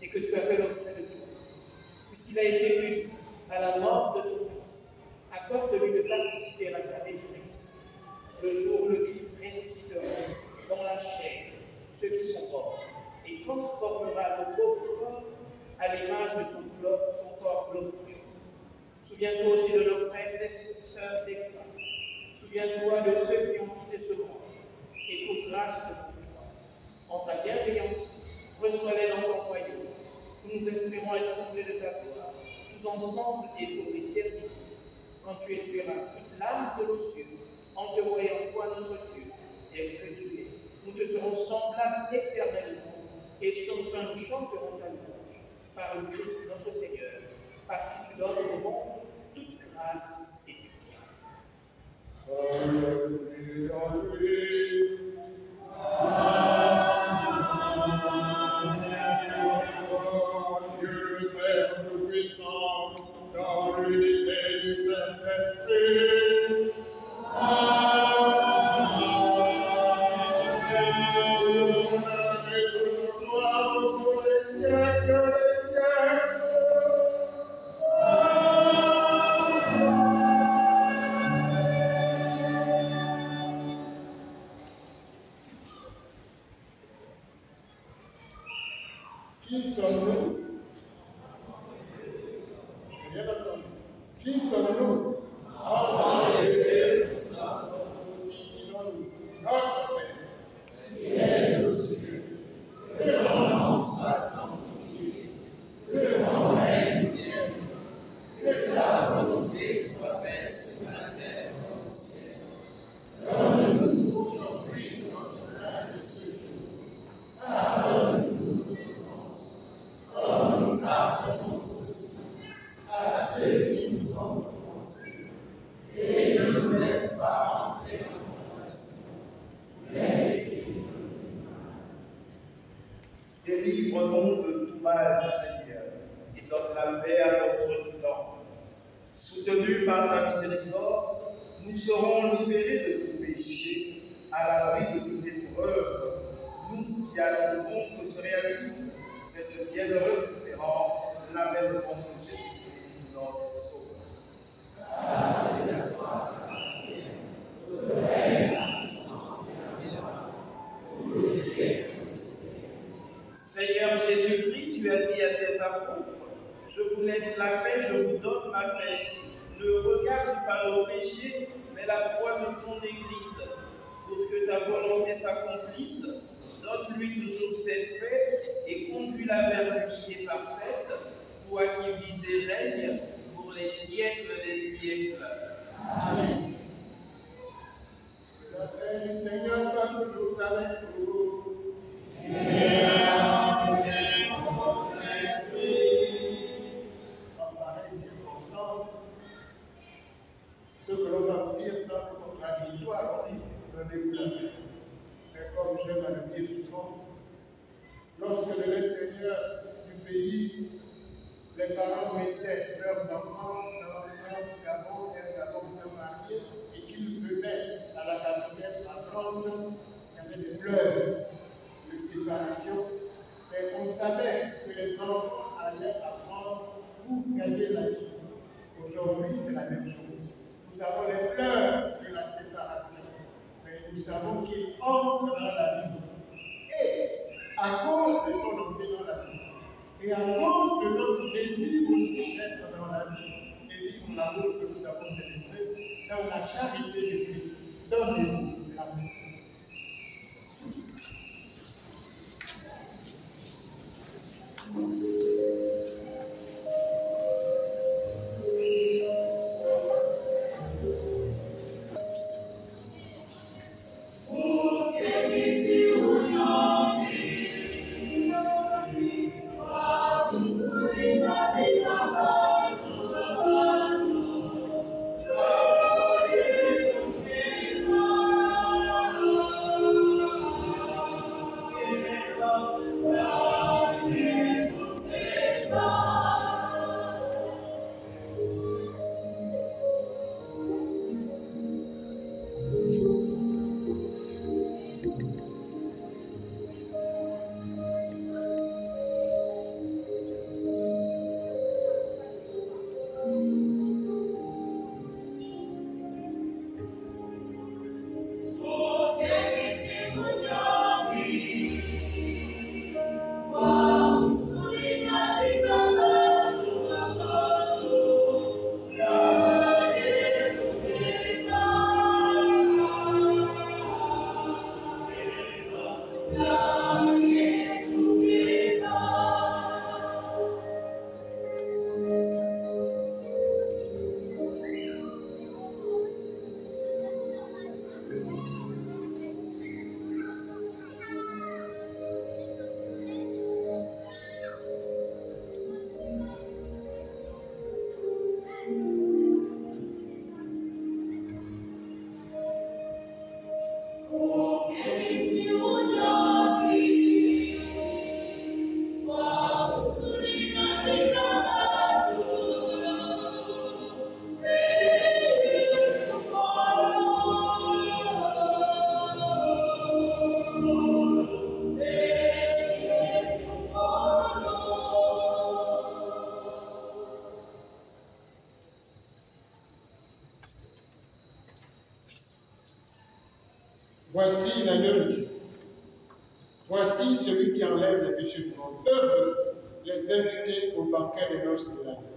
et que tu appelles auprès de toi. Puisqu'il a été élu à la mort de ton Fils, accorde-lui de participer à sa résurrection. Le jour où le Christ ressuscitera dans la chair ceux qui sont morts et transformera le pauvre corps à l'image de son corps glorieux. Souviens-toi aussi de nos frères et sœurs des femmes. Souviens-toi de ceux qui ont quitté ce monde et trouve grâce devant toi. En ta bienveillance, reçois-les dans ton royaume. Nous espérons être comblés de ta gloire, tous ensemble et pour l'éternité, quand tu espéras toute l'âme de nos cieux, en te voyant toi notre Dieu, et que tu es. Nous te serons semblables éternellement, et sans fin nous chanterons ta louange, par le Christ notre Seigneur, par qui tu donnes au monde toute grâce et du bien. Dieu le Père Tout-Puissant, dans l'unité du Saint-Esprit. Qui sommes-nous? Rien entendu. Qui sommes-nous? Enfants de Dieu, nous aussi disons-nous. Notre Père, qui es aux cieux, que ton nom soit sanctifié, que ton règne vienne, que ta volonté soit faite sur la terre comme au ciel. Donne-nous aujourd'hui notre pain de ce jour. Pardonne-nous nos offenses, comme nous pardonnons aussi à ceux qui nous ont offensés. Et ne nous laisse pas entrer en tentation, mais délivre-nous de tout mal, Seigneur, et donne la paix à notre temps. Soutenus par ta miséricorde, nous serons libérés de tout péché, à l'abri de toute épreuve, nous qui attendons que se réalise cette bienheureuse espérance de l'avènement de Jésus-Christ, notre Sauveur. grâce à toi, le règne, la puissance et la gloire, pour le siècle des siècles. Seigneur Jésus-Christ, tu as dit à tes apôtres, je vous laisse la paix, je vous donne ma paix. Ne regarde pas nos péchés, mais la foi de ton Église. Pour que ta volonté s'accomplisse, donne-lui toujours cette paix et conduis-la vers l'unité parfaite, toi qui vis et règnes pour les siècles des siècles. Amen. Que la paix du Seigneur soit toujours avec vous. Et avec votre esprit. En pareille circonstance, ce que l'on va vous dire semble contradictoire, on dit, donnez-vous la paix. Mais comme j'aime à le dire souvent, lorsque de l'intérieur du pays, les parents mettaient leurs enfants dans le prince Gabon, de mariés, et qu'ils venaient à la capitale apprendre, il y avait des pleurs de séparation, mais on savait que les enfants allaient apprendre pour gagner la vie. Aujourd'hui, c'est la même chose. Nous avons les pleurs de la séparation, mais nous savons qu'ils entrent dans la vie. Et à cause de son entrée dans la vie, et à cause de notre désir aussi d'être dans la vie et vivre l'amour que nous avons célébré, dans la charité de Christ, donnez-vous l'amour. Voici l'agneau de Dieu. Voici celui qui enlève les péchés du monde. Heureux les invités au banquet de noces de l'agneau.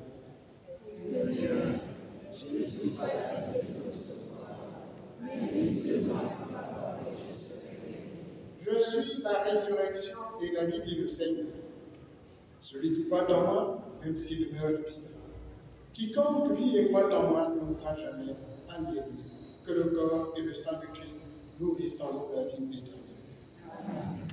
Je ne suis pas digne de recevoir, mais dis seulement la parole et je serai guéri. Je suis la résurrection et la vie, dit le Seigneur. Celui qui croit en moi, même s'il meurt, vivra. Quiconque vit et croit en moi ne mourra jamais. Alléluia. Que le corps et le sang de Christ nourrissent en nous la vie éternelle. Amen.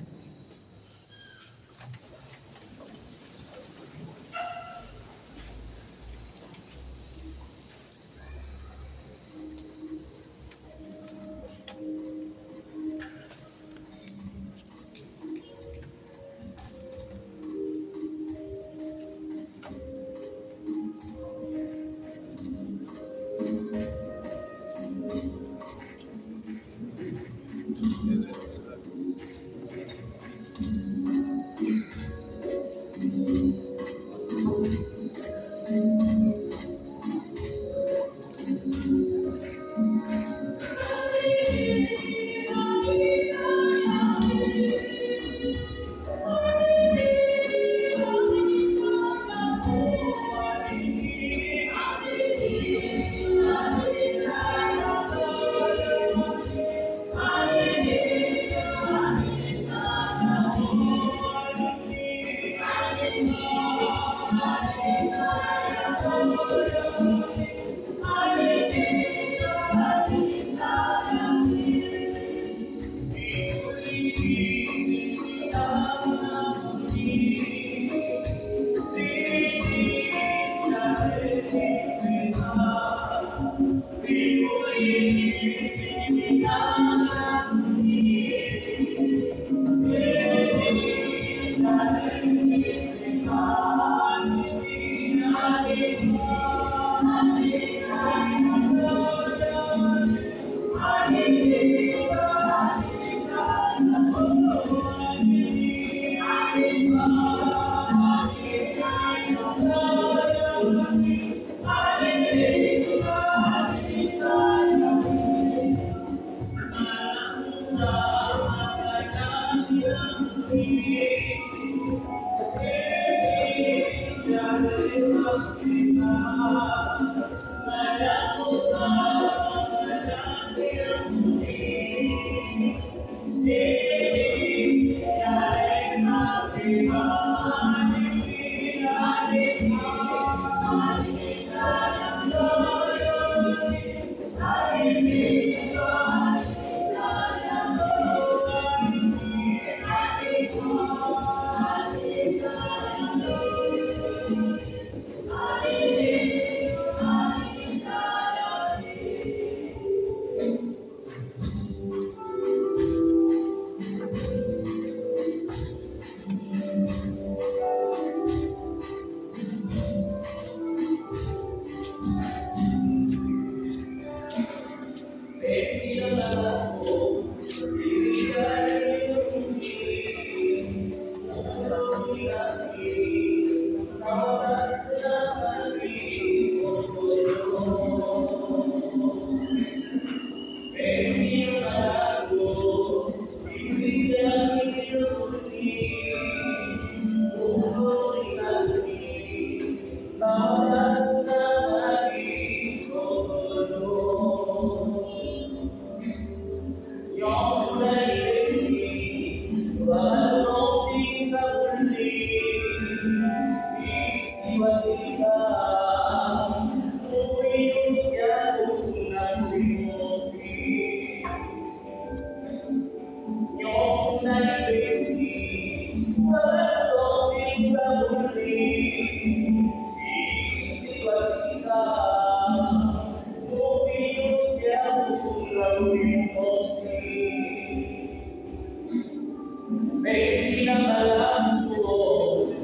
Baby, I'm alive, oh,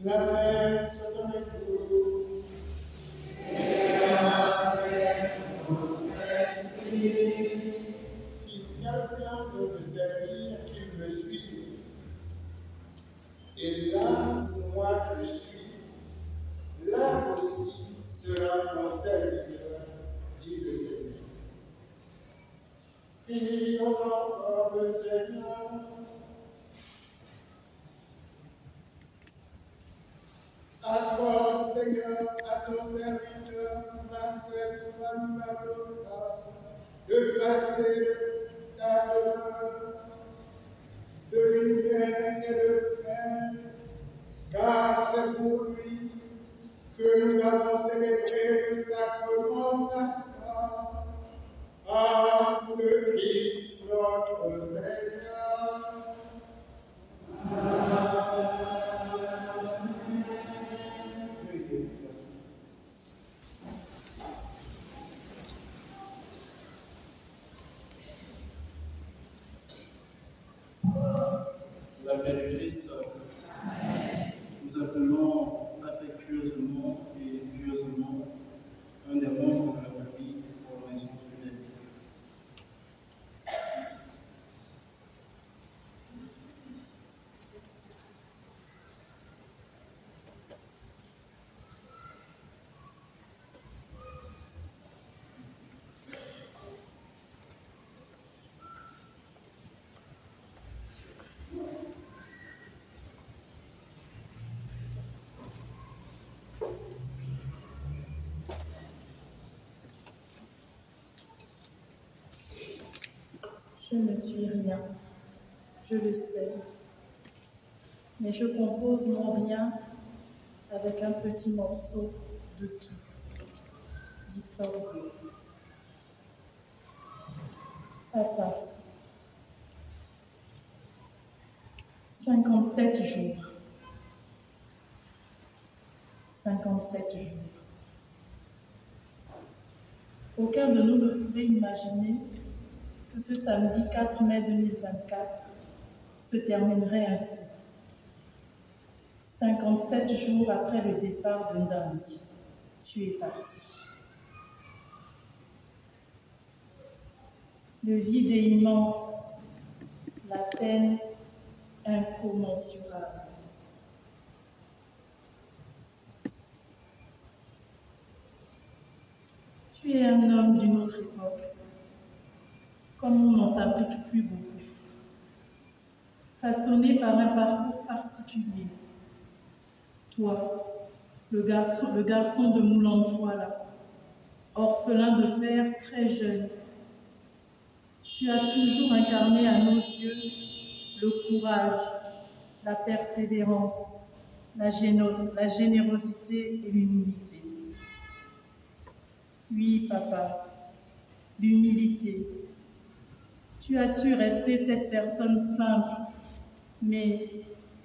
La paix soit avec vous. Si quelqu'un veut me servir, qu'il me suive. Et là où moi je suis, là aussi sera mon serviteur, dit le Seigneur. Prions encore le Seigneur. Accorde, Seigneur, à ton serviteur Marcel Maloka de passer ta demeure de lumière et de paix, car c'est pour lui que nous avons célébré le sacrement pascal par le Christ notre Seigneur. La paix du Christ, nous appelons affectueusement et pieusement un des membres de la famille pour l'oraison funèbre. Je ne suis rien, je le sais, mais je compose mon rien avec un petit morceau de tout. Victor Hugo. Papa, 57 jours. 57 jours. Aucun de nous ne pouvait imaginer que ce samedi 4 mai 2024 se terminerait ainsi. 57 jours après le départ de Ndandi, tu es parti. Le vide est immense, la peine incommensurable. Tu es un homme d'une autre époque, comme on n'en fabrique plus beaucoup, façonné par un parcours particulier. Toi, le garçon de Moulin de Foix-là, orphelin de père très jeune, tu as toujours incarné à nos yeux le courage, la persévérance, la générosité et l'humilité. Oui, papa, l'humilité. Tu as su rester cette personne simple, mais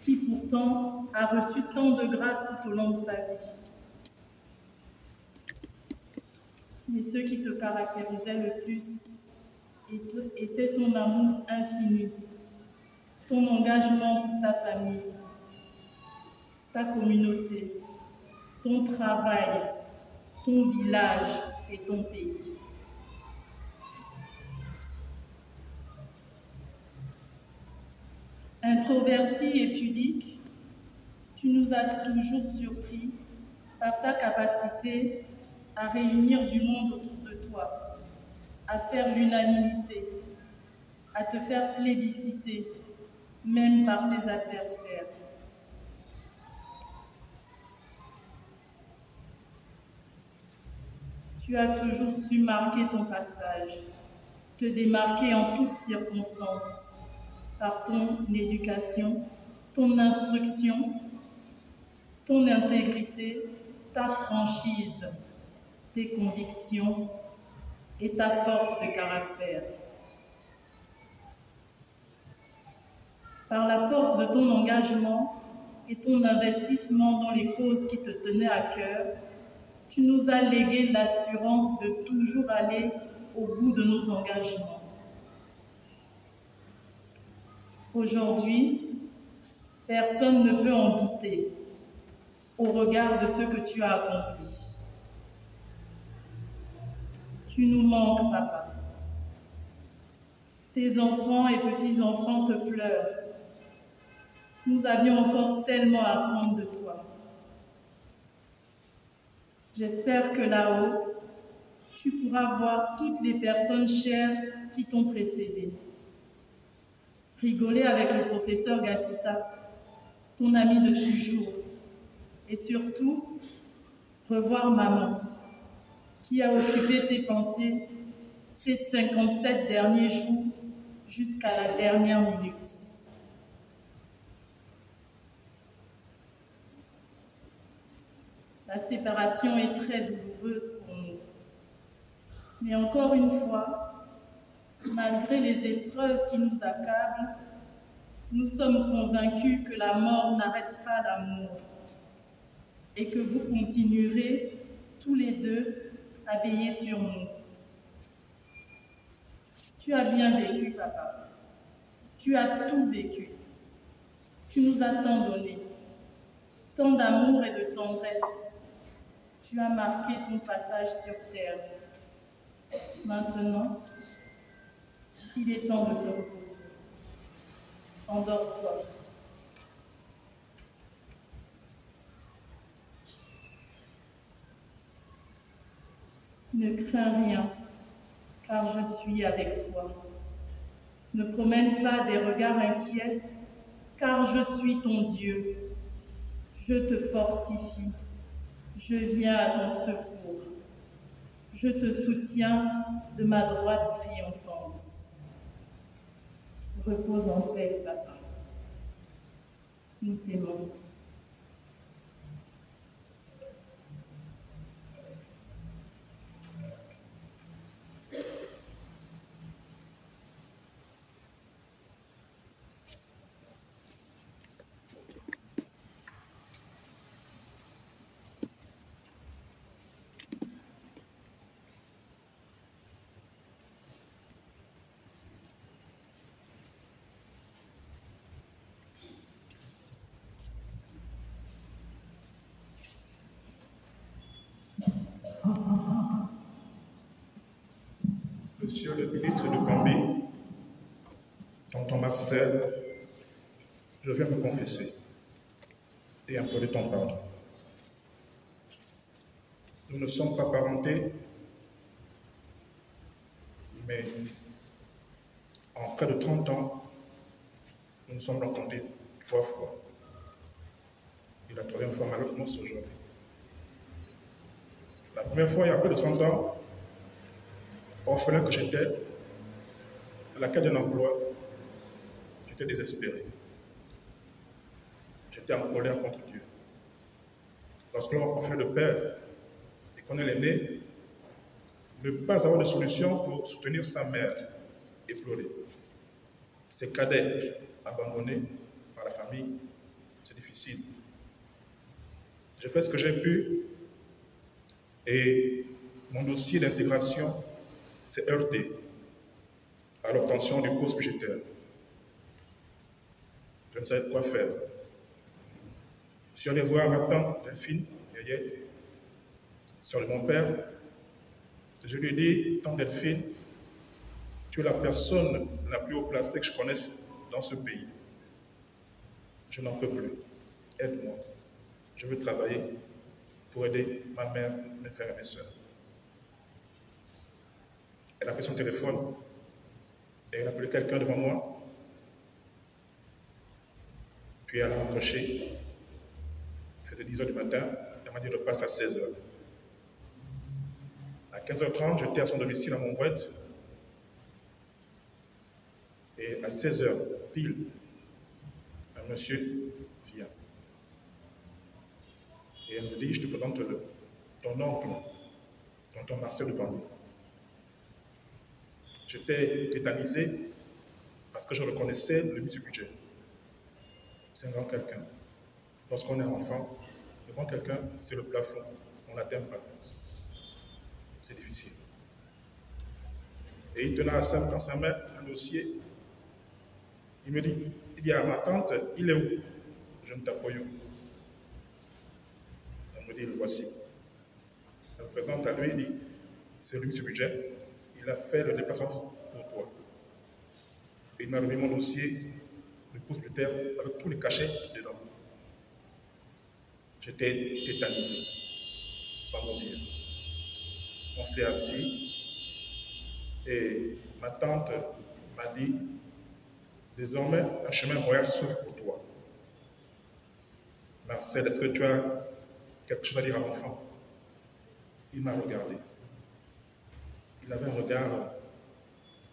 qui pourtant a reçu tant de grâce tout au long de sa vie. Mais ce qui te caractérisait le plus était ton amour infini, ton engagement pour ta famille, ta communauté, ton travail, ton village et ton pays. Introverti et pudique, tu nous as toujours surpris par ta capacité à réunir du monde autour de toi, à faire l'unanimité, à te faire plébisciter, même par tes adversaires. Tu as toujours su marquer ton passage, te démarquer en toutes circonstances, par ton éducation, ton instruction, ton intégrité, ta franchise, tes convictions et ta force de caractère. Par la force de ton engagement et ton investissement dans les causes qui te tenaient à cœur, tu nous as légué l'assurance de toujours aller au bout de nos engagements. Aujourd'hui, personne ne peut en douter au regard de ce que tu as accompli. Tu nous manques, papa. Tes enfants et petits-enfants te pleurent. Nous avions encore tellement à apprendre de toi. J'espère que là-haut, tu pourras voir toutes les personnes chères qui t'ont précédé. Rigoler avec le professeur Gassita, ton ami de toujours. Et surtout, revoir maman, qui a occupé tes pensées ces 57 derniers jours jusqu'à la dernière minute. La séparation est très douloureuse pour nous. Mais encore une fois, malgré les épreuves qui nous accablent, nous sommes convaincus que la mort n'arrête pas l'amour et que vous continuerez tous les deux à veiller sur nous. Tu as bien vécu, papa. Tu as tout vécu. Tu nous as tant donné, tant d'amour et de tendresse. Tu as marqué ton passage sur terre. Maintenant, il est temps de te reposer. Endors-toi. Ne crains rien, car je suis avec toi. Ne promène pas des regards inquiets, car je suis ton Dieu. Je te fortifie. Je viens à ton secours. Je te soutiens de ma droite triomphante. Repose en paix, papa. Nous t'aimons. Monsieur le ministre de Gambie, tonton Marcel, je viens me confesser et implorer ton pardon. Nous ne sommes pas parentés, mais en près de 30 ans, nous nous sommes rencontrés 3 fois. Et la 3e fois, malheureusement, c'est aujourd'hui. La première fois, il y a près de 30 ans, orphelin que j'étais, à la quête d'un emploi, j'étais désespéré. J'étais en colère contre Dieu. Lorsque l'on est orphelin de père et qu'on est l'aîné, ne pas avoir de solution pour soutenir sa mère et pleurer. Ses cadets abandonnés par la famille, c'est difficile. J'ai fait ce que j'ai pu et mon dossier d'intégration s'est heurté à l'obtention du poste budgétaire. Je ne savais quoi faire. Je suis allé voir ma tante Delphine, sœur de mon père. Je lui ai dit, tante Delphine, tu es la personne la plus haut placée que je connaisse dans ce pays. Je n'en peux plus. Aide-moi. Je veux travailler pour aider ma mère, mes frères et mes sœurs. Elle a pris son téléphone et elle a appelé quelqu'un devant moi. Puis elle a raccroché. Il faisait 10 h du matin. Elle m'a dit repasse à 16 h. À 15 h 30, j'étais à son domicile à Montbouette. Et à 16 h, pile, un monsieur vient. Et elle me dit, je te présente ton oncle, tonton Marcel de Gambie. J'étais tétanisé parce que je reconnaissais le ministre du budget. C'est un grand quelqu'un. Lorsqu'on est enfant, le grand quelqu'un, c'est le plafond. On ne l'atteint pas. C'est difficile. Et il tenait dans sa main un dossier. Il me dit à ma tante, il est où? Je ne t'appuie où? Elle me dit, le voici. Elle me présente à lui, il dit, c'est le ministre du budget. Il a fait le déplacement pour toi. Et il m'a remis mon dossier de poste budgétaire avec tous les cachets dedans. J'étais tétanisé, sans mot dire. On s'est assis et ma tante m'a dit, désormais, un chemin royal s'ouvre pour toi. Marcel, est-ce que tu as quelque chose à dire à l'enfant? Il m'a regardé. Il avait un regard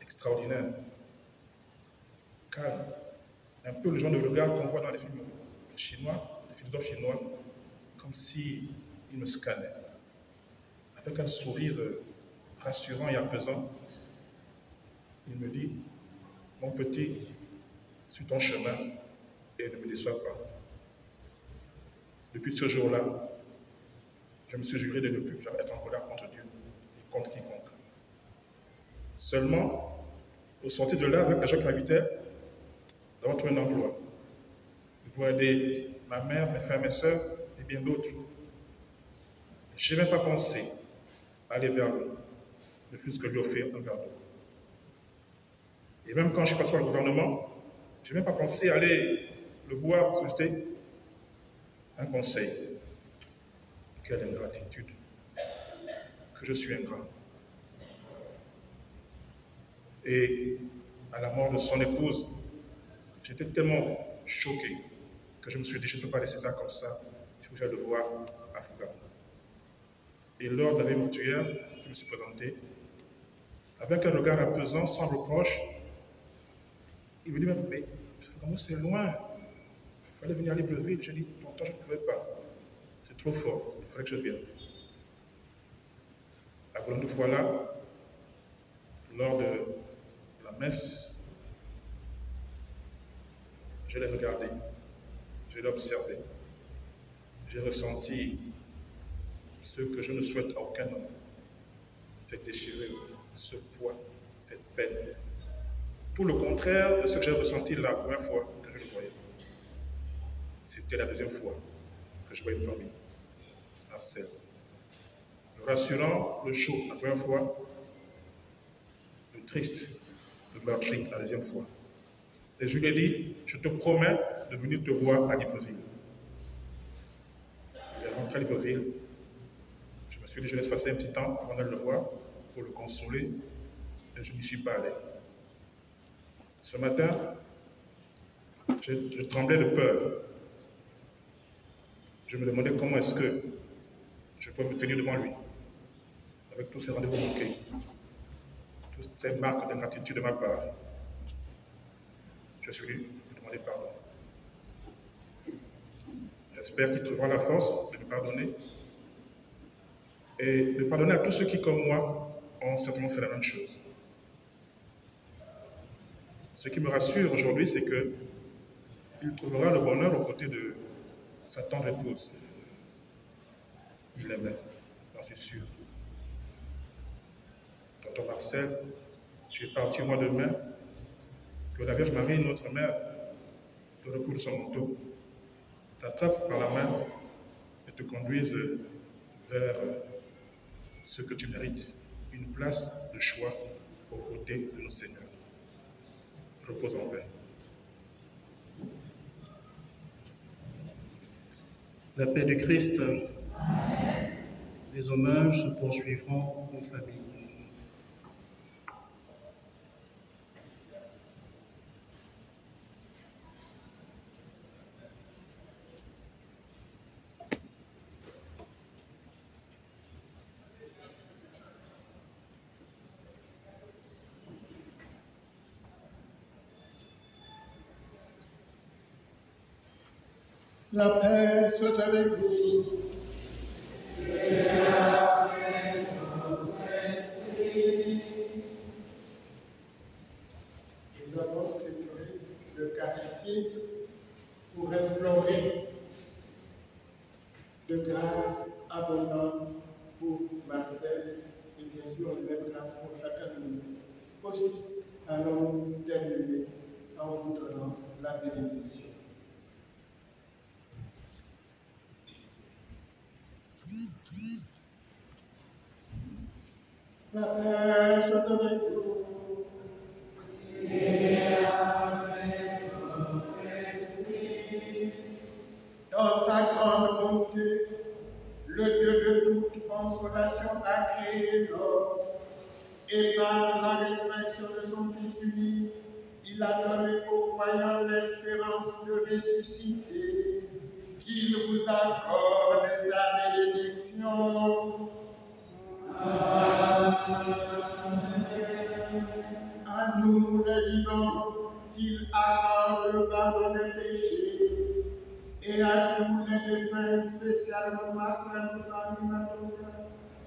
extraordinaire, calme, un peu le genre de regard qu'on voit dans les films chinois, les philosophes chinois, comme s'il me scannait, avec un sourire rassurant et apaisant. Il me dit, mon petit, suis ton chemin et ne me déçois pas. Depuis ce jour-là, je me suis juré de ne plus jamais être en colère contre Dieu et contre quiconque. Seulement, au sortir de là, avec les gens qui m'habitaient, d'avoir trouvé un emploi, de pouvoir aider ma mère, mes frères, mes sœurs et bien d'autres. Je n'ai même pas pensé à aller vers lui, ne fût-ce que lui offrir un verre d'eau. Et même quand je suis passé par le gouvernement, je n'ai même pas pensé à aller le voir, solliciter un conseil. Quelle ingratitude, que je suis ingrat. Et à la mort de son épouse, j'étais tellement choqué que je me suis dit, je ne peux pas laisser ça comme ça, il faut que j'aille le voir à Fouga. Et lors de la veille mortuaire, je me suis présenté, avec un regard apaisant, sans reproche. Il me dit, mais Fougamou, c'est loin, il fallait venir à Libreville. J'ai dit, tonton, je ne pouvais pas, c'est trop fort, il fallait que je vienne. À Boulogne-du-Fouala, lors de la messe, je l'ai regardé, je l'ai observé, j'ai ressenti ce que je ne souhaite à aucun homme, cette déchirure, ce poids, cette peine. Tout le contraire de ce que j'ai ressenti la première fois que je le voyais. C'était la deuxième fois que je voyais Gambie, Marcel. Le rassurant, le chaud, la première fois. le triste, le meurtri, la deuxième fois. Et je lui ai dit, je te promets de venir te voir à Libreville. Il est rentré à Libreville. Je me suis dit, je laisse passer un petit temps avant d'aller le voir pour le consoler. Et je n'y suis pas allé. Ce matin, je tremblais de peur. Je me demandais comment est-ce que je pouvais me tenir devant lui, avec tous ces rendez-vous manqués, toutes ces marques d'ingratitude de ma part. Je suis venu lui demander pardon. J'espère qu'il trouvera la force de me pardonner et de pardonner à tous ceux qui, comme moi, ont certainement fait la même chose. Ce qui me rassure aujourd'hui, c'est qu'il trouvera le bonheur aux côtés de sa tendre épouse. Il l'aimait, j'en suis sûr. Tonton Marcel, tu es parti au mois de mai. Que la Vierge Marie, notre mère, te recouvre son manteau, t'attrape par la main et te conduise vers ce que tu mérites, une place de choix aux côtés de notre Seigneur. Repose en paix. La paix du Christ, les hommages se poursuivront en famille. La paix soit avec vous. Et avec votre esprit. Nous avons célébré l'Eucharistie pour implorer de grâce abondante pour Marcel et bien sûr de même grâce pour chacun de nous. Aussi, allons terminer en vous donnant la bénédiction. La paix soit avec vous. Et avec votre esprit. Dans sa grande bonté, le Dieu de toute consolation a créé l'homme. Et par la résurrection de son Fils unique, il a donné aux croyants l'espérance de ressusciter. Qu'il vous accorde sa bénédiction. Amen. À nous les vivants, qu'il accorde le pardon des péchés, et à tous les défunts, spécialement Marcel,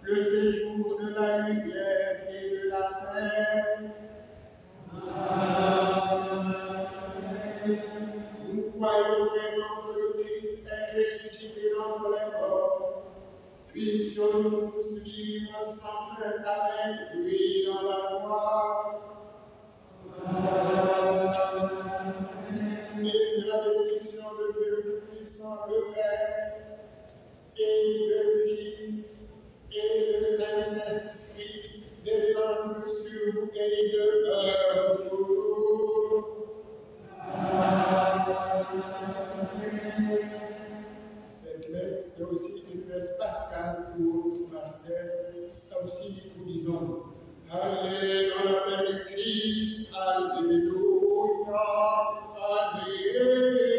le séjour de la lumière et de la paix. Amen. Nous croyons vraiment que le Christ est ressuscité d'entre les morts. Puissions-nous vivre sans fin avec lui dans la gloire. Et que la bénédiction de Dieu Tout-Puissant, le Père, et le Fils, et le Saint-Esprit descendent sur vous et demeurent toujours. Cette messe, c'est aussi une messe pascale pour Marcel. Aussi, nous disons, allez dans la paix du Christ, alléluia, alléluia.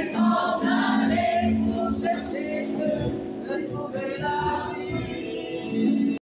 It's all